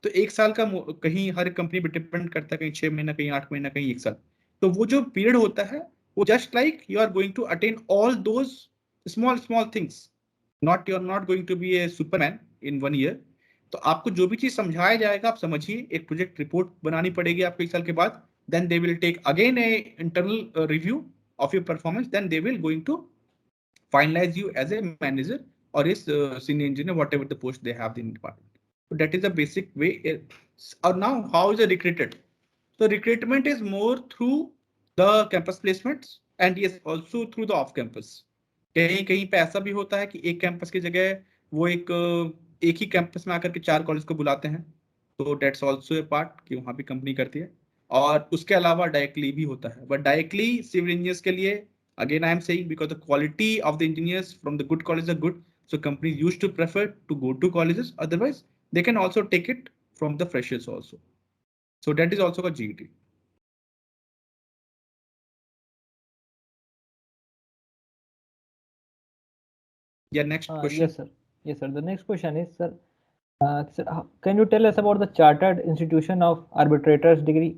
तो 1 साल का कहीं हर कंपनी पे डिपेंड करता है, कहीं 6 महीना, कहीं 8 महीना, कहीं 1 साल। तो वो जो पीरियड होता है वो just like you are going to attend all those small things. Not you are not going to be a superman in 1 year. तो आपको जो भी चीज समझाया जाएगा आप समझिए, एक प्रोजेक्ट रिपोर्ट बनानी पड़ेगी आपको 1 साल के बाद, then they will take again a internal review of your performance, then they will going to finalize you as a manager or a senior engineer, whatever the post they have in the department. So that is the basic way. Or now how is it recruited? So recruitment is more through the campus placements and yes also through the off campus. कहीं कहीं पे ऐसा भी होता है कि एक campus की जगह वो एक ही कैंपस में आकर के 4 कॉलेज को बुलाते हैं, तो डेट्स ऑल्सो ए पार्ट कि वहां भी कंपनी करती है। और उसके अलावा डायरेक्टली भी होता है, बट डायरेक्टली सिविल इंजीनियर्स के लिए again I am saying because the quality of the engineers from the good college are good, so companies used to prefer to go to colleges, otherwise they can also take it from the freshers also, so that is also called GET. Yeah, next question. Yes sir, the next question is sir, sir, can you tell us about the chartered institution of arbitrators degree?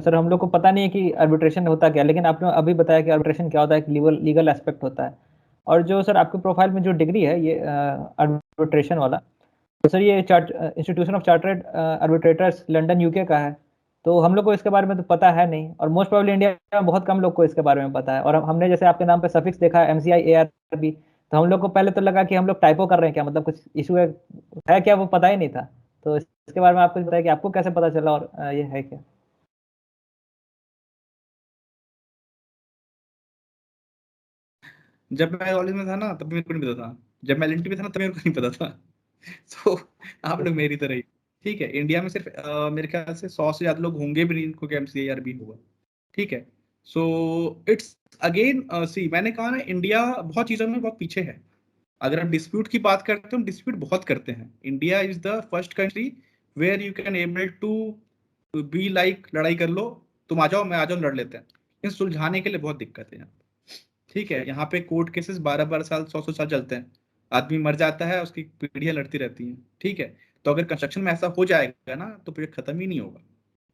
Sir हम लोग को पता नहीं है कि arbitration होता क्या, लेकिन आपने अभी बताया कि arbitration क्या होता है, एक लीगल एस्पेक्ट होता है। और जो सर आपके प्रोफाइल में जो डिग्री है ये arbitration वाला, तो सर ये institution of chartered arbitrators London UK का है, तो हम लोग को इसके बारे में तो पता है नहीं, और मोस्ट प्रोबेबली इंडिया में बहुत कम लोग को इसके बारे में पता है। और हमने जैसे आपके नाम पे सफिक्स देखा है MCI ARB, तो हम लोग को पहले तो लगा कि हम लोग टाइपो कर रहे हैं क्या, मतलब कुछ इशू है क्या, वो पता ही नहीं था। तो इसके बारे में आपको बताया कि आपको कैसे पता चला और ये है क्या? जब मैं कॉलेज में था ना तब मेरे को नहीं पता था, जब मैं एलएनटी में था ना तब मेरे को नहीं पता था। सो आप लोग मेरी तरह ही, ठीक है। इंडिया में सिर्फ मेरे ख्याल से 100 से ज्यादा लोग होंगे भी नहीं इनको MCIRB होगा, ठीक है। सो इट्स अगेन सी, मैंने कहा ना इंडिया बहुत चीजों में बहुत पीछे है। अगर हम डिस्प्यूट की बात करते हैं, हम डिस्प्यूट बहुत करते हैं। India is the first country where you can able to be like लड़ाई कर लो, तुम आ जाओ मैं आ जाओ लड़ लेते हैं। इन सुलझाने के लिए बहुत दिक्कत है यहाँ, ठीक है। यहाँ पे कोर्ट केसेस 12-12 साल 100 साल चलते हैं, आदमी मर जाता है उसकी पीढ़ियां लड़ती रहती हैं, ठीक है। तो अगर कंस्ट्रक्शन में ऐसा हो जाएगा ना तो प्रोजेक्ट खत्म ही नहीं होगा,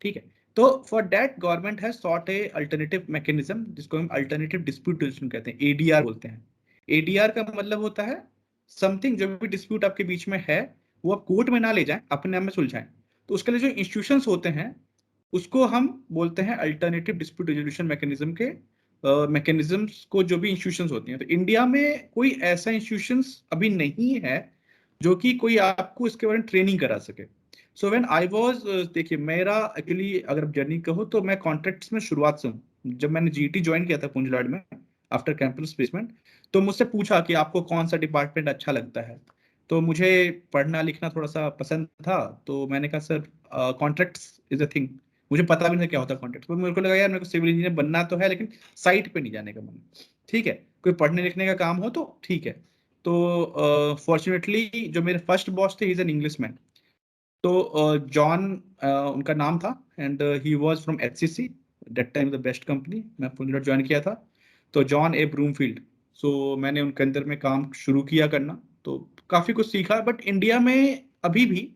ठीक है। तो for that government has short A alternative mechanism जिसको हम अल्टरनेटिव डिस्प्यूट रेजोल्यूशन कहते हैं, ADR बोलते हैं। ADR का मतलब होता है समथिंग, जो भी डिस्प्यूट आपके बीच में है वो आप कोर्ट में ना ले जाएं, अपने आप में सुलझाएं। तो उसके लिए जो इंस्टीट्यूशंस होते हैं उसको हम बोलते हैं अल्टरनेटिव डिस्प्यूट रेजोल्यूशन मैकेनिज्म के मैकेनिज्म्स को, जो भी इंस्टीट्यूशंस होती हैं। तो इंडिया में कोई ऐसा इंस्टीट्यूशंस अभी नहीं है जो कि कोई आपको इसके बारे में ट्रेनिंग करा सके। सो व्हेन आई वाज, देखिए मेरा एक्चुअली अगर जर्नी कहो तो मैं कॉन्ट्रैक्ट्स में शुरुआत से हूँ। जब मैंने जीईटी ज्वाइन किया था पुंजलाड में आफ्टर कैंपस प्लेसमेंट, तो मुझसे पूछा कि आपको कौन सा डिपार्टमेंट अच्छा लगता है। तो मुझे पढ़ना लिखना थोड़ा सा पसंद था, तो मैंने कहा sir contracts is a thing. मुझे पता भी नहीं क्या होता कॉन्ट्रैक्ट, तो मेरे को लगा यार मेरे को सिविल इंजीनियर बनना तो है लेकिन साइट पे नहीं जाने का मन, ठीक है। कोई पढ़ने लिखने का काम हो तो ठीक है। तो फॉर्चुनेटली जो मेरे फर्स्ट बॉस थे, ही इज एन इंग्लिशमैन। तो जॉन उनका नाम था and he was from HCC, that time the best company. मैं पुंजलाड ज्वाइन किया था, तो जॉन ए ब्रूमफील्ड। सो मैंने उनके अंदर में काम शुरू किया करना, तो काफी कुछ सीखा। बट इंडिया में अभी भी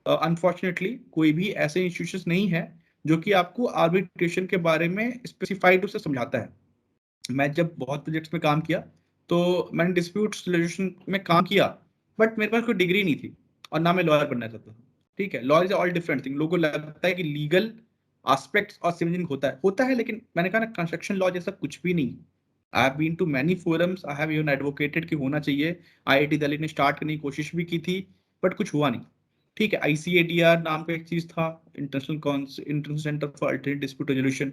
अनफॉर्चुनेटली कोई भी ऐसे इंस्टीट्यूशन नहीं है जो कि आपको आर्बिट्रेशन के बारे में स्पेसिफाइड उसे समझाता है। मैं जब बहुत प्रोजेक्ट्स में काम किया तो मैंने डिस्प्यूट सॉल्यूशन में काम किया, बट मेरे पास कोई डिग्री नहीं थी और ना मैं लॉयर बनना चाहता था, ठीक है। Law is all different thing. लोगों को लगता है कि लीगल एस्पेक्ट्स और सिविल इंजीनियरिंग होता है, लेकिन मैंने कहा ना कंस्ट्रक्शन लॉ जैसा कुछ भी नहीं। I have been to many forums, I have even advocated कि होना चाहिए। IIT दिल्ली ने स्टार्ट करने की कोशिश भी की थी, बट कुछ हुआ नहीं, ठीक है। ICADR नाम का एक चीज था, international centre for alternative dispute resolution,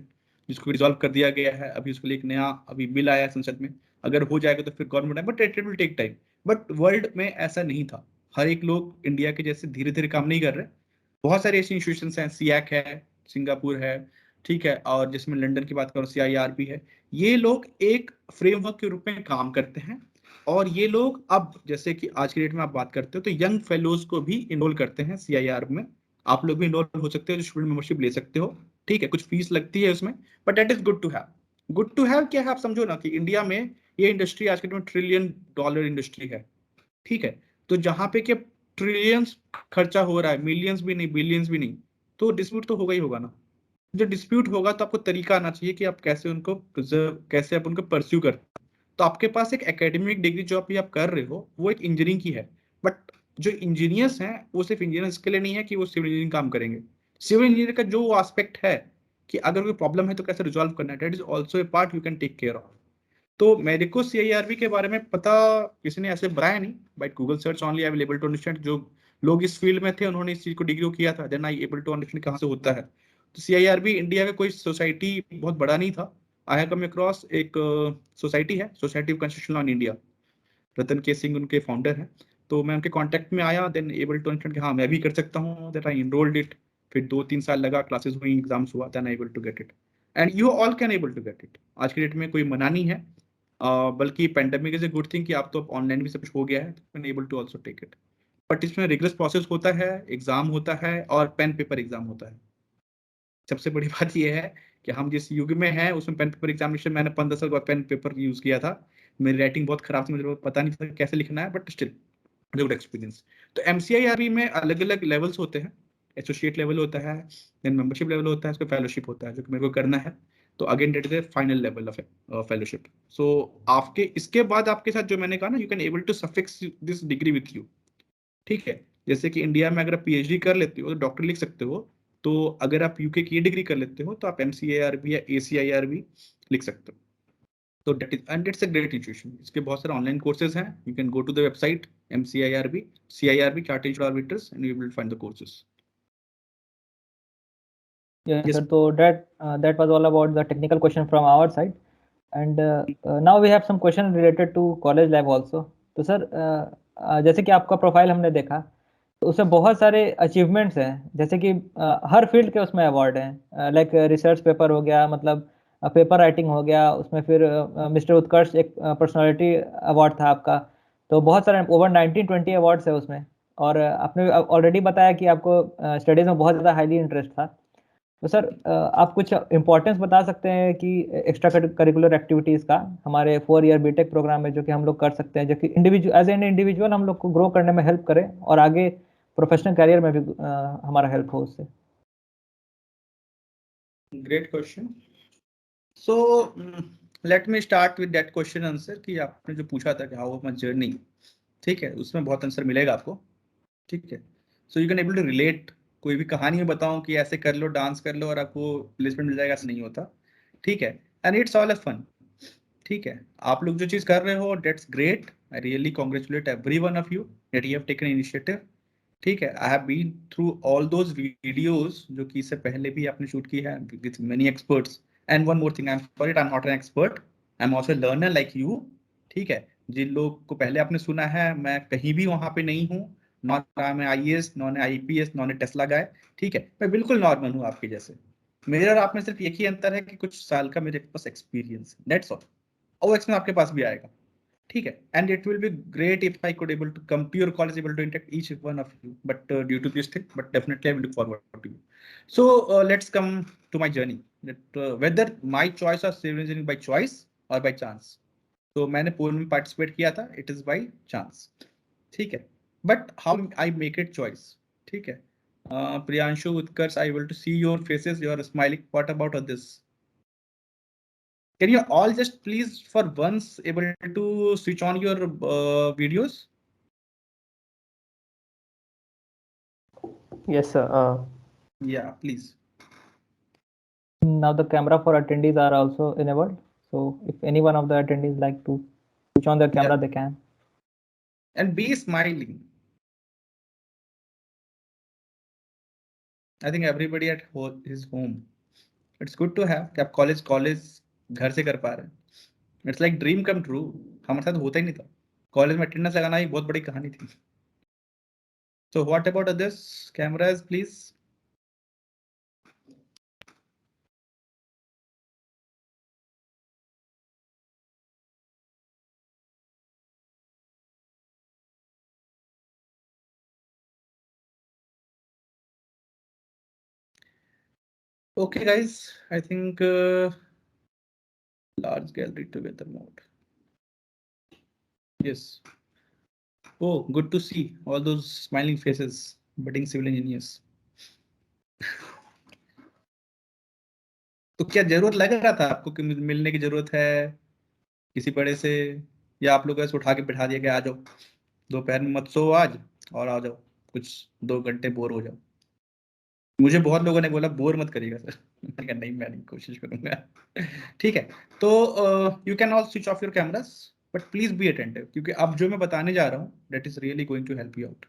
जिसको रिजॉल्व कर दिया गया है। अभी उसके लिए एक नया अभी बिल आया है संसद में, अगर हो जाएगा तो फिर गवर्नमेंट है, but it will take time. But world में ऐसा नहीं था, हर एक लोग इंडिया के जैसे धीरे धीरे काम नहीं कर रहे। बहुत सारे ऐसे इंस्टीट्यूशंस हैं, SIAC है, सिंगापुर है, ठीक है, और जिसमें लंदन की बात करो CIRB है। ये लोग एक फ्रेमवर्क के रूप में काम करते हैं, और ये लोग अब जैसे कि आज की डेट में आप बात करते हो तो यंग फेलोज को भी इनरोल करते हैं CIRB में। आप लोग भी इनरोल हो सकते हो, स्टूडेंट मेंबरशिप ले सकते हो, ठीक है। कुछ फीस लगती है उसमें, but that is good to have. Good to have क्या है, आप समझो ना कि इंडिया में ये इंडस्ट्री आज के टाइम में $1 ट्रिलियन इंडस्ट्री है, ठीक है। तो जहां पे क्या ट्रिलियंस खर्चा हो रहा है, मिलियंस भी नहीं, बिलियंस भी नहीं, तो डिस्प्यूट तो होगा ही होगा ना। जो डिस्प्यूट होगा तो आपको तरीका आना चाहिए कि आप कैसे उनको प्रिजर्व, कैसे आप उनको परस्यू करते हैं। तो आपके पास एक एकेडमिक डिग्री जो अभी आप कर रहे हो वो एक इंजीनियरिंग की है, बट जो इंजीनियर्स हैं वो सिर्फ इंजीनियर्स के लिए नहीं है कि वो सिविल इंजीनियरिंग काम करेंगे। सिविल इंजीनियर का जो एस्पेक्ट है कि अगर कोई प्रॉब्लम है तो कैसे रिजॉल्व करना है, that is also a part you can take care of. तो मेरे को CIRB के बारे में पता किसी ने ऐसे बताया नहीं, by Google search only I will able to understand. जो लोग इस फील्ड में थे उन्होंने इस चीज को डिग्री किया था, then I able to understand कहाँ से होता है। तो CIRB इंडिया का कोई सोसाइटी बहुत बड़ा नहीं था। आई हैव कम अक्रॉस एक सोसाइटी है, society of construction law in India, Ratan K Singh उनके फाउंडर हैं। तो मैं उनके कांटेक्ट में आया, देन एबल टू अंडरस्टैंड कि हाँ मैं भी कर सकता हूँ, दैट आई एनरोल्ड इट। फिर 2-3 साल लगा, क्लासेस हुई, एग्जाम्स हुआ, then I able to get it. And you all can able to get it. आज की डेट में कोई मना नहीं है, बल्कि pandemic is a good thing कि आप तो ऑनलाइन भी सब कुछ हो गया है, can able to also take it. But इसमें रिगरस प्रोसेस होता है, एग्जाम होता है और पेन पेपर एग्जाम होता है। सबसे बड़ी बात यह है कि हम जिस युग में हैं उसमें पेन पेपर एग्जामिनेशन, मैंने 15 साल बाद पेन पेपर यूज किया था। मेरी राइटिंग बहुत खराब थी, मुझे पता नहीं था कैसे लिखना है, बट स्टिल गुड एक्सपीरियंस। तो MCIRB में अलग अलग लेवल्स होते हैं। एसोसिएट लेवल होता है, देन मेंबरशिप लेवल होता है, उसका फेलोशिप होता है जो कि मेरे को करना है। तो again that is final level of fellowship. सो आपके इसके बाद आपके साथ जो मैंने कहा ना, you can able to suffix this degree with you, ठीक है। जैसे कि इंडिया में अगर आप PhD कर लेते हो तो डॉक्टर लिख सकते हो, तो अगर आप UK की डिग्री कर लेते हो तो आप MCIRB या ACIRB लिख सकते हो। तो that is, and it's a great institution. इसके बहुत सारे ऑनलाइन कोर्सेज हैं, you can go to the website MCIRB, CIRB chartered arbiters, and you will find the courses. Yes, Yes. sir. So that was all about the technical question from our side, and now we have some question related to college life also. तो sir जैसे कि आपका profile हमने देखा, तो उसमें बहुत सारे अचीवमेंट्स हैं, जैसे कि हर फील्ड के उसमें अवार्ड हैं, लाइक रिसर्च पेपर हो गया, मतलब पेपर राइटिंग हो गया, उसमें फिर मिस्टर उत्कर्ष एक पर्सनालिटी अवार्ड था आपका। तो बहुत सारे ओवर 19-20 अवार्ड्स है उसमें। और आपने ऑलरेडी बताया कि आपको स्टडीज में बहुत ज़्यादा हाईली इंटरेस्ट था। तो सर आप कुछ इम्पोर्टेंस बता सकते हैं कि एक्स्ट्रा करिकुलर एक्टिविटीज़ का हमारे 4 ईयर बीटेक प्रोग्राम में, जो कि हम लोग कर सकते हैं, जो कि इंडिविजुअल एज एन इंडिविजुअल हम लोग को ग्रो करने में हेल्प करे और आगे प्रोफेशनल करियर में भी हमारा हेल्प हो उससे। Great question. So let me start with that question answer कि आपने जो पूछा था कि हाउ मच जर्नी, ठीक है, उसमें बहुत आंसर मिलेगा आपको, ठीक है। So you can able to relate. कोई भी कहानी में बताऊं कि ऐसे कर लो, डांस कर लो और आपको प्लेसमेंट मिल जाएगा, ऐसा नहीं होता, ठीक है। And it's all a fun, ठीक है। आप लोग जो चीज कर रहे हो that's great, I really congratulate every one of you that you have taken initiative, ठीक है। I have been through all those videos जो कि इससे पहले भी आपने शूट की है with many experts. And one more thing, I am sorry, I am not an expert, I am also learner like you, ठीक है। जिन लोग को पहले आपने सुना है, मैं कहीं भी वहां पे नहीं हूँ, not I am IAS, non IPS, non a Tesla guy, ठीक है। मैं बिल्कुल नॉर्मल हूँ आपके जैसे। मेरे और आप में सिर्फ एक ही अंतर है कि कुछ साल का मेरे पास एक्सपीरियंस, दैट्स ऑल। और एक्सपीरियंस आपके पास भी आएगा, ठीक है। And it will be great if I could able to come to your college, able to interact each one of you, but due to this thing, but definitely I will look forward to you. So let's come to my journey, that whether my choice of civil engineering by choice और by chance. तो मैंने पोल में participate किया था, it is by chance, ठीक है। But how I make it choice, ठीक है। Priyanshu, Utkarsh, I able to see your faces, you are smiling. What about this? Can you all just please for once able to switch on your videos? Yes, sir. Yeah, please. Now the camera for attendees are also enabled, so if any one of the attendees like to switch on their camera, Yeah. they can. And be smiling. I think everybody at his home. It's good to have कि आप college घर से कर पा रहे हैं। It's like dream come true. हमारे साथ होता ही नहीं था। कॉलेज में अटेंडेंस लगाना एक बहुत बड़ी कहानी थी। So what about this? Cameras, please. Okay, guys. I think large gallery together mode. Yes. Oh, good to see all those smiling faces, budding civil engineers. तो क्या जरूरत लग रहा था आपको कि मिलने की जरूरत है किसी बड़े से, या आप लोग ऐसे उठा के बिठा दिया कि आ जाओ दोपहर में मत सो आज और आ जाओ कुछ 2 घंटे बोर हो जाओ? मुझे बहुत लोगों ने बोला बोर मत करिएगा सर। मैंने कहा नहीं, मैं नहीं, कोशिश करूंगा। ठीक है, तो you can all switch off your cameras but please be attentive, क्योंकि अब जो मैं बताने जा रहा हूँ that is really going to help you out.